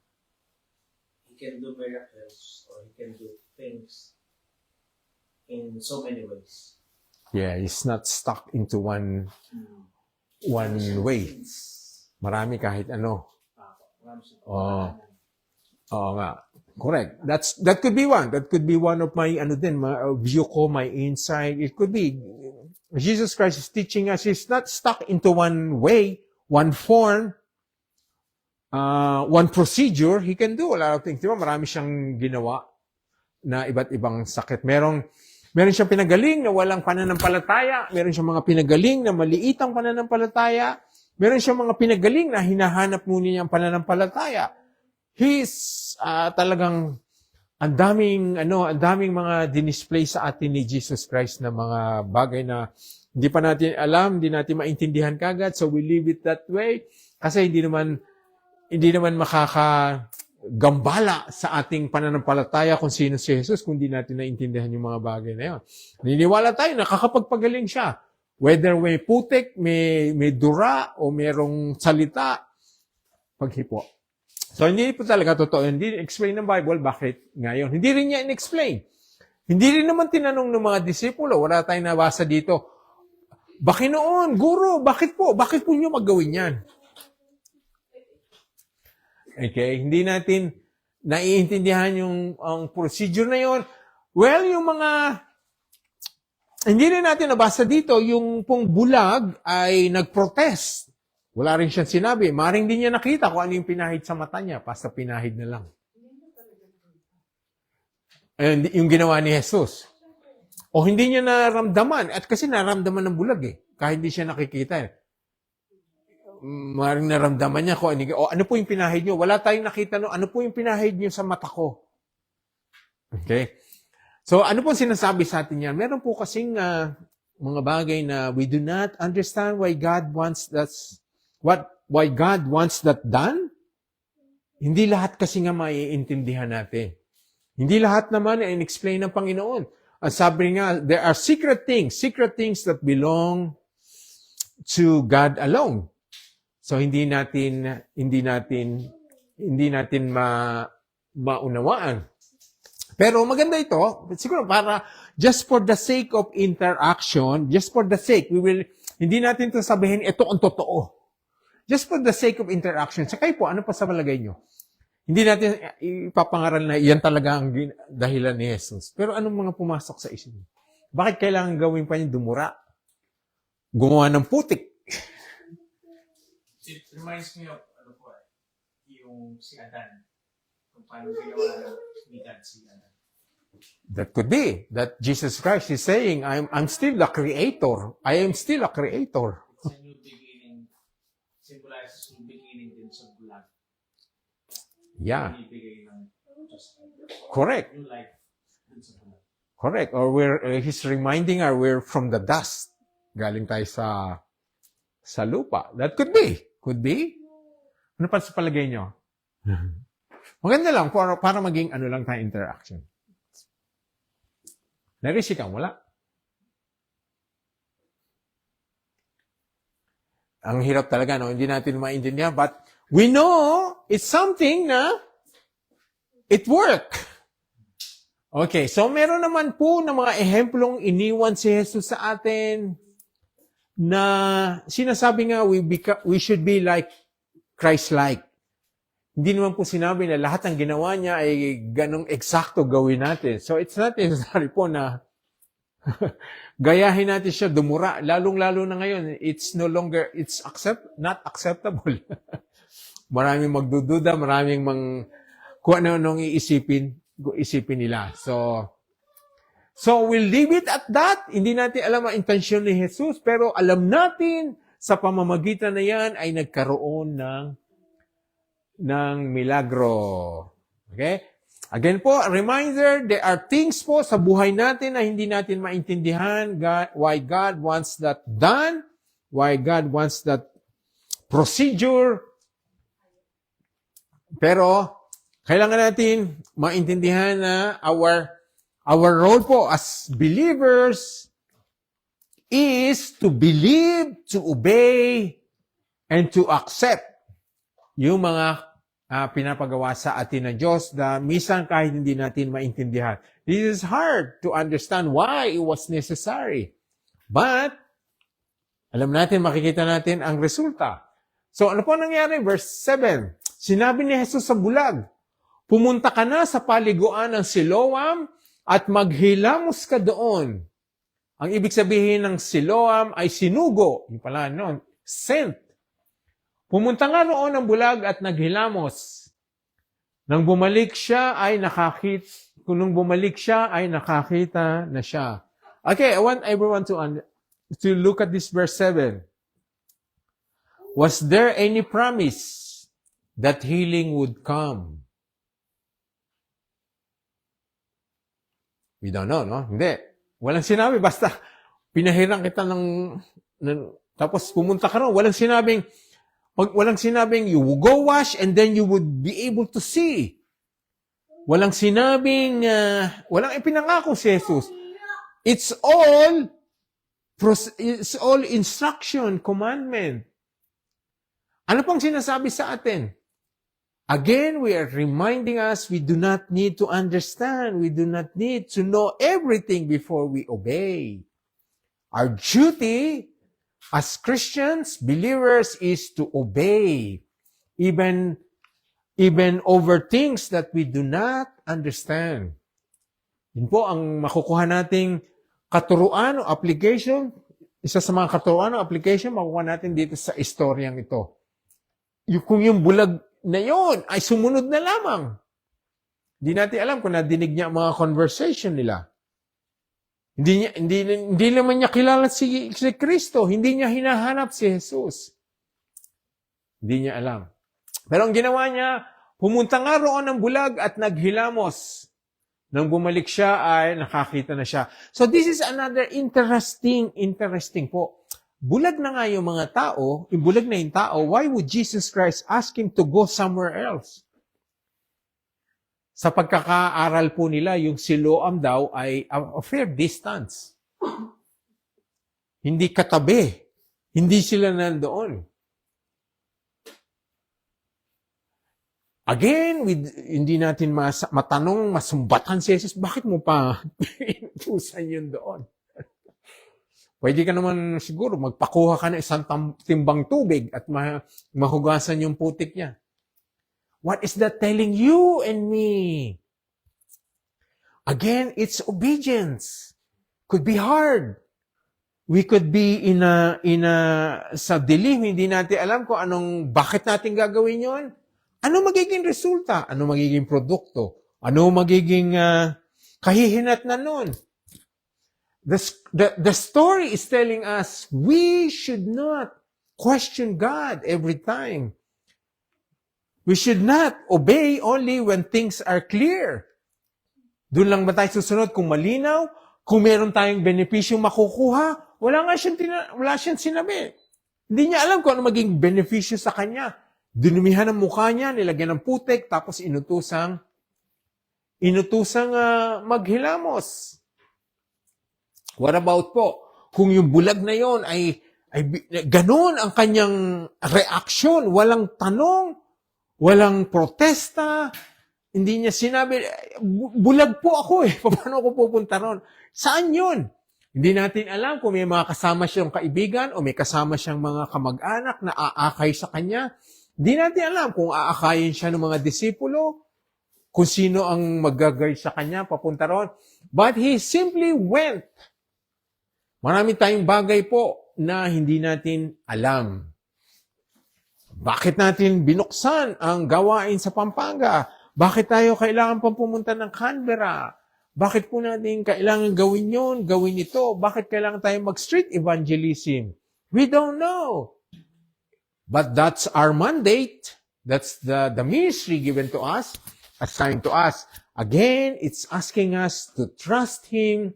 He can do miracles or He can do things in so many ways. Yeah, He's not stuck into one way. Marami kahit ano. Oo nga. Correct. That could be one. That could be one of my view ko, my insight. It could be Jesus Christ is teaching us He's not stuck into one way, one form, one procedure. He can do a lot of things. Di ba? Marami siyang ginawa na iba't ibang sakit. Meron siyang pinagaling na walang pananampalataya. Meron siyang mga pinagaling na maliitang pananampalataya. Meron siyang mga pinagaling na hinahanap muna niya ang pananampalataya. He's talagang ang daming mga dinisplay sa atin ni Jesus Christ na mga bagay na hindi pa natin alam, hindi natin maintindihan kagad. So we leave it that way kasi hindi naman makakagambala sa ating pananampalataya kung sino si Jesus kung hindi natin naintindihan yung mga bagay na yun. Niniwala tayo, nakakapagpagaling siya. Whether may putik, may dura, o merong salita, paghipo. So, hindi po talaga totoo. Hindi explain ng Bible, bakit ngayon? Hindi rin niya in-explain. Hindi rin naman tinanong ng mga disipulo. Wala tayong nabasa dito. Bakit noon? Guro, bakit po? Bakit po niyo magawin yan? Okay? Hindi natin naiintindihan ang procedure na yon. Well, hindi rin natin nabasa dito, yung pong bulag ay nag-protest. Wala rin siyang sinabi. Maring din niya nakita kung ano yung pinahid sa mata niya. Basta pinahid na lang. And yung ginawa ni Jesus. O hindi niya naramdaman. At kasi naramdaman ng bulag kahit hindi siya nakikita. Maring naramdaman niya kung ano po yung pinahid niyo. Wala tayong nakita ano po yung pinahid niyo sa mata ko. Okay? So, ano po sinasabi sa atin yan? Meron po kasing mga bagay na we do not understand why God wants that done. Hindi lahat kasi nga maiintindihan natin. Hindi lahat naman in-explain ng Panginoon. Ang sabi nga, there are secret things that belong to God alone. So, hindi natin maunawaan. Pero maganda ito, siguro para just for the sake of interaction, hindi natin ito sabihin, ito ang totoo. Just for the sake of interaction. Sakay po, ano pa sa palagay nyo? Hindi natin ipapangaral na iyan talaga ang dahilan ni Jesus. Pero anong mga pumasok sa isip niyo? Bakit kailangan gawin pa niya dumura? Gumawa ng putik. It reminds me of, yung si Adan. Kung paano ginawa ni God si Adan. That could be that Jesus Christ is saying, I'm still the creator. I am still a creator. It's a new beginning. Symbolizes new beginning din sa bulag. Yeah. Ibigay ng Diyos. Correct. New life din sa bulag. Correct. Or he's reminding her we're from the dust. Galing tayo sa lupa. That could be. Could be. Ano pa sa palagay nyo? Maganda lang para maging lang tayo interaction. Naris ikaw, wala. Ang hirap talaga, no? Hindi natin maintindihan. But we know it's something na it work. Okay, so meron naman po ng mga ehemplong iniwan si Jesus sa atin na sinasabi nga we should be like Christ-like. Hindi naman po sinabi na lahat ng ginawa niya ay ganong eksakto gawin natin. So it's not necessary po na gayahin natin siya, dumura. Lalong-lalo na ngayon, it's not acceptable. maraming magdududa, maraming kung ano-anong isipin nila. So we'll leave it at that. Hindi natin alam ang intensyon ni Jesus, pero alam natin sa pamamagitan na yan ay nagkaroon ng milagro. Okay? Again po, a reminder, there are things po sa buhay natin na hindi natin maintindihan why God wants that done, why God wants that procedure. Pero, kailangan natin maintindihan na our role po as believers is to believe, to obey, and to accept yung mga pinapagawa sa atin ng Diyos na minsan kahit hindi natin maintindihan. This is hard to understand why it was necessary. But, alam natin, makikita natin ang resulta. So, ano po nangyari? Verse 7. Sinabi ni Jesus sa bulag, pumunta ka na sa paliguan ng Siloam at maghilamos ka doon. Ang ibig sabihin ng Siloam ay sinugo. Yung pala, no? Sent. Pumunta nga roon ang bulag at naghilamos. Nang bumalik siya ay nakakita na siya. Okay, I want everyone to look at this verse 7. Was there any promise that healing would come? We don't know, no? Hindi. Walang sinabi, basta pinahirang kita tapos pumunta ka roon. Walang sinabing you will go wash and then you would be able to see. Walang sinabing, walang ipinangako si Jesus. It's all instruction, commandment. Ano pang sinasabi sa atin? Again, we are reminding us we do not need to understand. We do not need to know everything before we obey. Our duty as Christians, believers, is to obey, even over things that we do not understand. Yun po ang makukuha nating katuruan o application. Isa sa mga katuruan o application, makukuha natin dito sa istoryang ito. Kung yung bulag na yon ay sumunod na lamang. Hindi natin alam kung nadinig niya ang mga conversation nila. Hindi naman niya kilala si Kristo. Hindi niya hinahanap si Jesus. Hindi niya alam. Pero ang ginawa niya, pumunta nga roon ng bulag at naghilamos. Nang bumalik siya ay nakakita na siya. So this is another interesting po. Bulag na nga yung mga tao, bulag na yung tao, why would Jesus Christ ask him to go somewhere else? Sa pagkakaaral po nila, yung Siloam daw ay a fair distance. Hindi katabi. Hindi sila nandoon. Again, hindi natin matanong, masumbatan si Jesus, bakit mo pa inutusan yun doon? Pwede ka naman siguro magpakuha ka ng isang timbang tubig at mahugasan yung putik niya. What is that telling you and me? Again, it's obedience. Could be hard. We could be sa dilim, hindi natin alam kung bakit natin gagawin yon. Ano magiging resulta? Ano magiging produkto? Ano magiging kahihinat na nun? The story is telling us we should not question God every time. We should not obey only when things are clear. Doon lang ba tayo susunod kung malinaw? Kung meron tayong benepisyong makukuha? Wala siyang sinabi. Hindi niya alam kung ano maging benepisyo sa kanya. Dinumihan ang mukha niya, nilagyan ng putik, tapos inutusang maghilamos. What about po? Kung yung bulag na yon ay ganun ang kanyang reaksyon, walang tanong, walang protesta, hindi niya sinabi, bulag po ako paano ako pupunta ron? Saan yun? Hindi natin alam kung may mga kasama siyang kaibigan o may kasama siyang mga kamag-anak na aakay sa kanya. Hindi natin alam kung aakayin siya ng mga disipulo, kung sino ang mag-guide sa kanya papunta ron. But he simply went. Marami tayong bagay po na hindi natin alam. Bakit natin binuksan ang gawain sa Pampanga? Bakit tayo kailangan pang pumunta ng Canberra? Bakit po natin kailangan gawin yun, gawin ito? Bakit kailangan tayo mag-street evangelism? We don't know. But that's our mandate. That's the ministry given to us, assigned to us. Again, it's asking us to trust Him,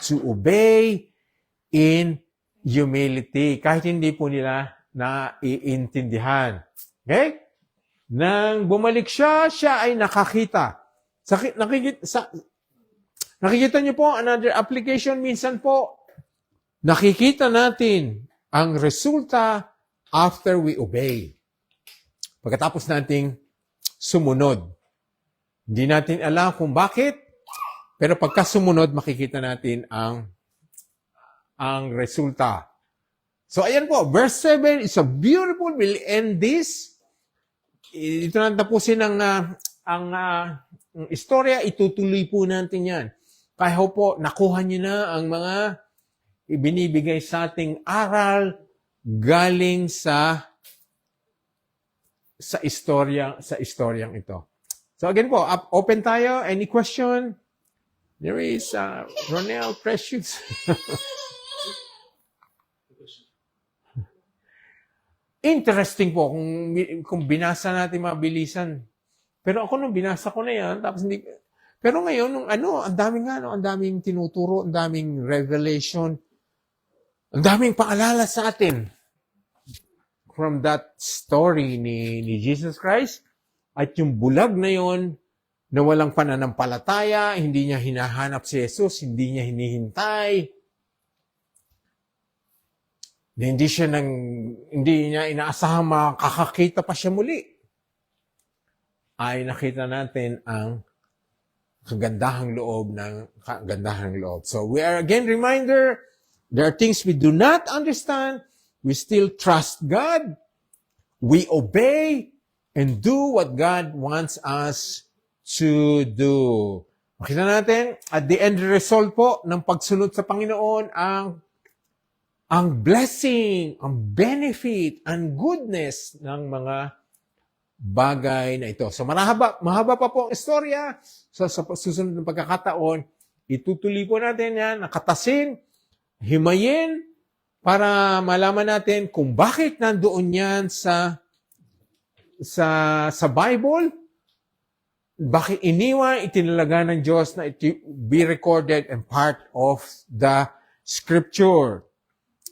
to obey in humility. Kahit hindi po nila naiintindihan. Okay? Nang bumalik siya ay nakakita. Nakikita niyo po, another application, minsan po, nakikita natin ang resulta after we obey. Pagkatapos nating sumunod. Hindi natin alam kung bakit, pero pagka sumunod, makikita natin ang resulta. So, ayan po, verse 7 is a beautiful, we'll end this. Ito na tapusin ang istorya, itutuloy po natin yan. Kaya po, nakuha niyo na ang mga ibinibigay sa ating aral galing sa istoryang ito. So again po, open tayo. Any question? There is Ronel Precious. Interesting po kung binasa natin mabilisan. Pero ako nung binasa ko na yan, tapos hindi. Pero ngayon, ang daming tinuturo, ang daming revelation, ang daming paalala sa atin from that story ni Jesus Christ. At yung bulag na yon na walang pananampalataya, hindi niya hinahanap si Jesus, hindi niya hinihintay, hindi niya inaasahang makakakita pa siya muli, ay nakita natin ang kagandahang loob. So we are again reminder, there are things we do not understand, we still trust God, we obey, and do what God wants us to do. Makita natin, at the end result po ng pagsunod sa Panginoon, ang blessing, ang benefit, ang goodness ng mga bagay na ito. So mahaba pa po ang istorya. So sa susunod ng pagkakataon, itutuloy po natin yan, nakatasin, himayin, para malaman natin kung bakit nandoon yan sa Bible, bakit iniwan, itinalaga ng Diyos na it be recorded and part of the Scripture.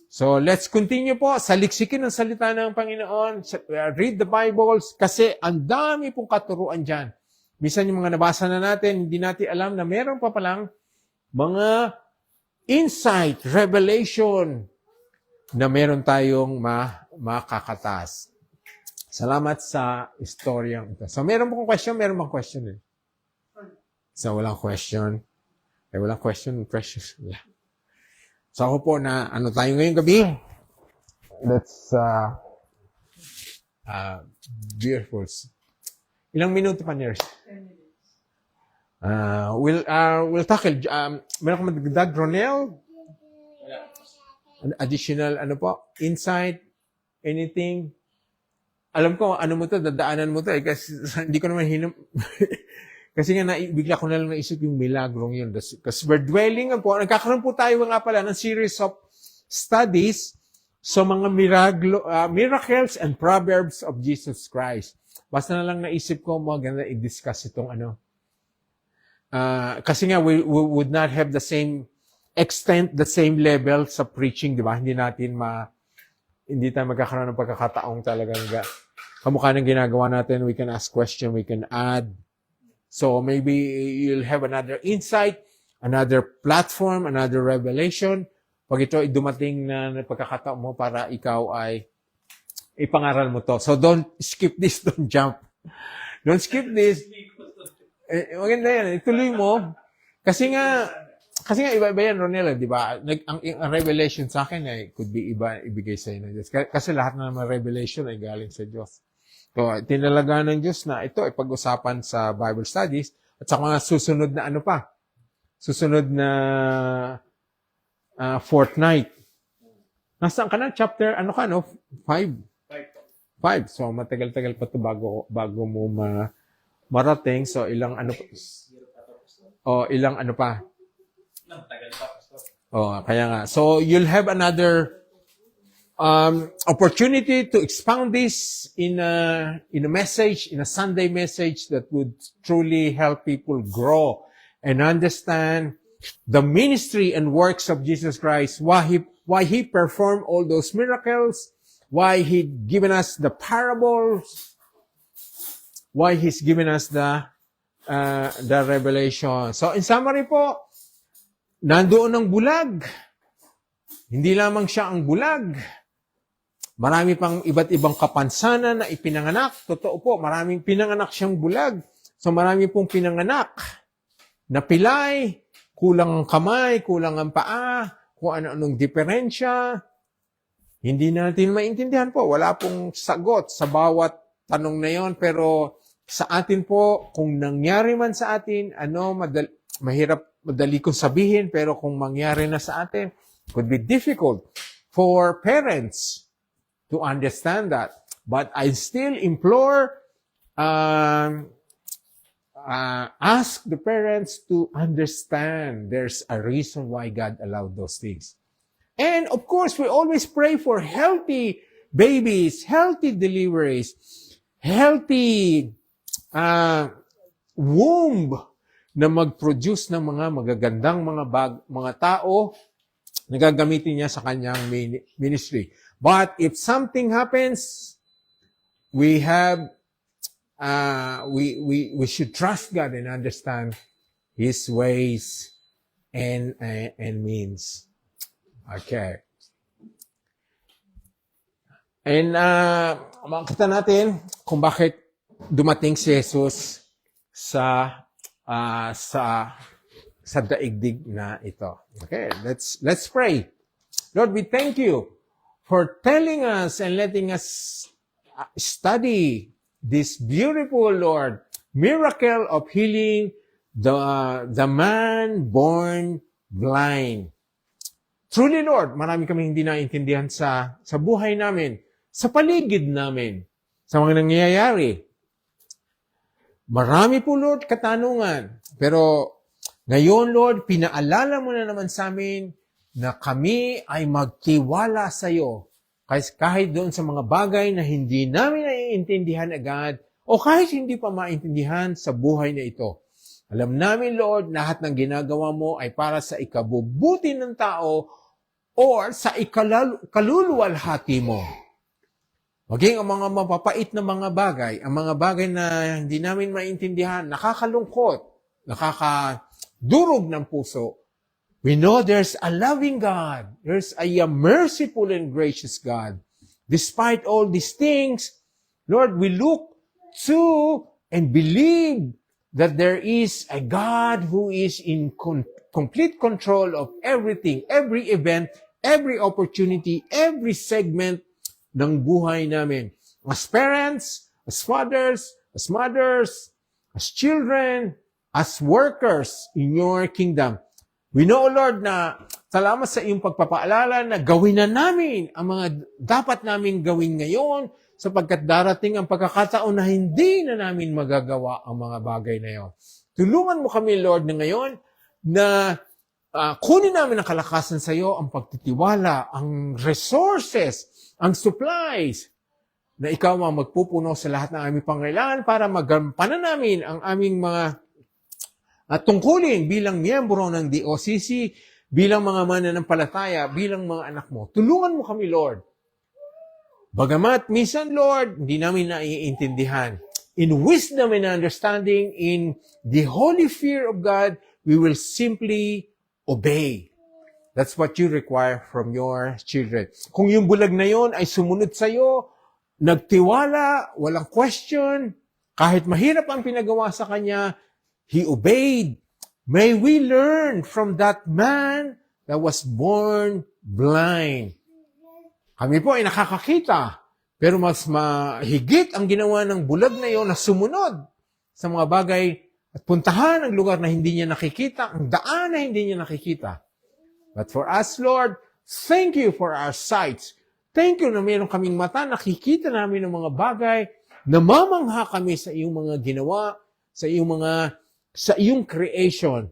So, let's continue po. Saliksikin ang salita ng Panginoon. Read the Bibles kasi ang dami pong katuruan dyan. Minsan yung mga nabasa na natin, hindi natin alam na meron pa palang mga insight, revelation na meron tayong makakatas. Salamat sa istoryang ito. So, meron pong question? Meron bang question eh? So, walang question. Walang question, precious. Yeah. So ako po na tayo ngayong gabi. That's beautiful. Ilang minuto pa, Ners? 10 minutes. We'll tackle. Meron ka magdagdag, Ronel? Additional, insight? Anything? Alam ko, mo to, dadaanan mo to kasi hindi ko naman kasi nga bigla ko na lang naisip yung milagrong yun. Because we're dwelling po, nagkakaroon po tayo nga pala ng series of studies sa mga miracles and proverbs of Jesus Christ. Basta na lang naisip ko, maganda i-discuss itong kasi nga we would not have the same extent, the same level sa preaching, di ba? Hindi tayo magkakaroon ng pagkakataong talagang kamukha ng ginagawa natin. We can ask question, we can add. So maybe you'll have another insight, another platform, another revelation. Pag ito ay dumating na pagkakataon mo para ikaw ay ipangaral mo to. So don't skip this, don't jump. Don't skip this. Maganda yan, ituloy mo. Kasi nga iba-iba yan, Ronel, di ba? Ang revelation sa akin ay could be iba, ibigay sa inyo. Kasi lahat na naman revelation ay galing sa Diyos. So, tinalaga ng Diyos na ito ay pag-usapan sa Bible studies at sa mga susunod na susunod na fortnight. Nasaan ka na? Chapter, 5? 5 po. 5. So, matagal-tagal pa to bago mo marating. So, ilang ano pa? Zero pa to, Pastor. Ilang ano pa? Tagal pa, Pastor. Kaya nga. So, you'll have another opportunity to expound this in a message, in a Sunday message that would truly help people grow and understand the ministry and works of Jesus Christ, why he performed all those miracles, why he given us the parables, why he's given us the revelation. So in summary po, nandoon ang bulag. Hindi lamang siya ang bulag. Marami pang iba't ibang kapansanan na ipinanganak. Totoo po, maraming pinanganak siyang bulag. So marami pong pinanganak na pilay, kulang ang kamay, kulang ang paa, kung ano-anong diferensya. Hindi natin maintindihan po. Wala pong sagot sa bawat tanong na yon. Pero sa atin po, kung nangyari man sa atin, madali kong sabihin, pero kung mangyari na sa atin, could be difficult for parents to understand that. But I still implore, ask the parents to understand there's a reason why God allowed those things. And of course, we always pray for healthy babies, healthy deliveries, healthy womb na mag-produce ng mga magagandang mga tao na gagamitin niya sa kanyang ministry. But if something happens, we should trust God and understand His ways and means. Okay. And makita natin kung bakit dumating si Jesus sa daigdig na ito. Okay, let's pray. Lord, we thank you for telling us and letting us study this beautiful, Lord, miracle of healing the man born blind. Truly, Lord, marami kami hindi naintindihan sa buhay namin, sa paligid namin, sa mga nangyayari. Marami po, Lord, katanungan. Pero ngayon, Lord, pinaalala mo na naman sa amin na kami ay magtiwala sa iyo. Kahit doon sa mga bagay na hindi namin naiintindihan agad o kahit hindi pa maintindihan sa buhay na ito. Alam namin, Lord, lahat ng ginagawa mo ay para sa ikabubuti ng tao or sa ikaluluwalhati mo. Maging ang mga mapapait na mga bagay, ang mga bagay na hindi namin maintindihan, nakakalungkot, nakakadurog ng puso. We know there's a loving God. There's a merciful and gracious God. Despite all these things, Lord, we look to and believe that there is a God who is in complete control of everything, every event, every opportunity, every segment ng buhay namin. As parents, as fathers, as mothers, as children, as workers in your kingdom. We know, Lord, na salamat sa iyong pagpapaalala na gawin na namin ang mga dapat namin gawin ngayon sapagkat darating ang pagkakataon na hindi na namin magagawa ang mga bagay na iyon. Tulungan mo kami, Lord, na ngayon na kunin namin ang kalakasan sa iyo, ang pagtitiwala, ang resources, ang supplies, na ikaw ang magpupuno sa lahat ng aming pangailangan para magampanan namin ang aming mga tungkulin bilang miyembro ng DOCC, bilang mga mananampalataya, bilang mga anak mo. Tulungan mo kami, Lord. Bagamat minsan, Lord, hindi namin naiintindihan. In wisdom and understanding, in the holy fear of God, we will simply obey. That's what you require from your children. Kung yung bulag na yon ay sumunod sa iyo, nagtiwala, walang question, kahit mahirap ang pinagawa sa kanya, he obeyed. May we learn from that man that was born blind. Kami po ay nakakakita, pero mas mahigit ang ginawa ng bulag na iyon na sumunod sa mga bagay at puntahan ang lugar na hindi niya nakikita, ang daan na hindi niya nakikita. But for us, Lord, thank you for our sight. Thank you na mayroon kaming mata, nakikita namin ng mga bagay, namamangha kami sa iyong mga ginawa, sa iyong creation.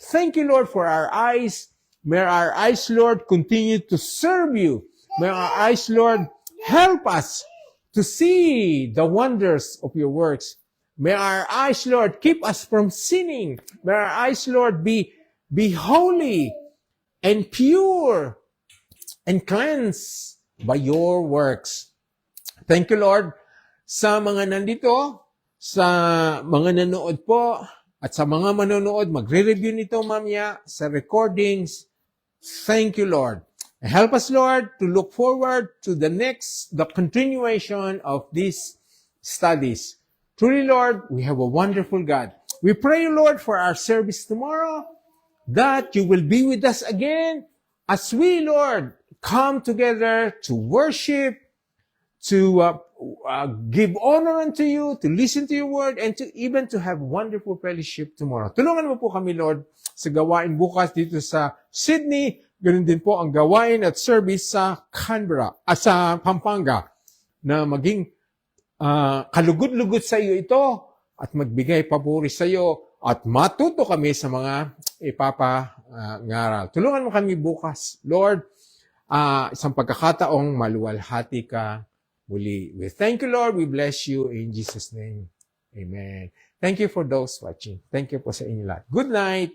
Thank you, Lord, for our eyes. May our eyes, Lord, continue to serve you. May our eyes, Lord, help us to see the wonders of your works. May our eyes, Lord, keep us from sinning. May our eyes, Lord, be holy and pure and cleansed by your works. Thank you, Lord, sa mga nandito, sa mga nanood po, at sa mga manonood, magre-review nito mamaya sa recordings. Thank you, Lord. Help us, Lord, to look forward to the continuation of these studies. Truly, Lord, we have a wonderful God. We pray, Lord, for our service tomorrow, that you will be with us again as we, Lord, come together to worship, to give honor unto you, to listen to your word, and even to have wonderful fellowship tomorrow. Tulungan mo po kami, Lord, sa gawain bukas dito sa Sydney. Ganun din po ang gawain at service sa Canberra, sa Pampanga, na maging kalugod-lugod sa iyo ito at magbigay papuri sa iyo at matuto kami sa mga ipapangaral. Tulungan mo kami bukas, Lord, isang pagkakataong maluwalhati ka muli. We thank you, Lord. We bless you in Jesus' name. Amen. Thank you for those watching. Thank you po sa inyo lahat. Good night.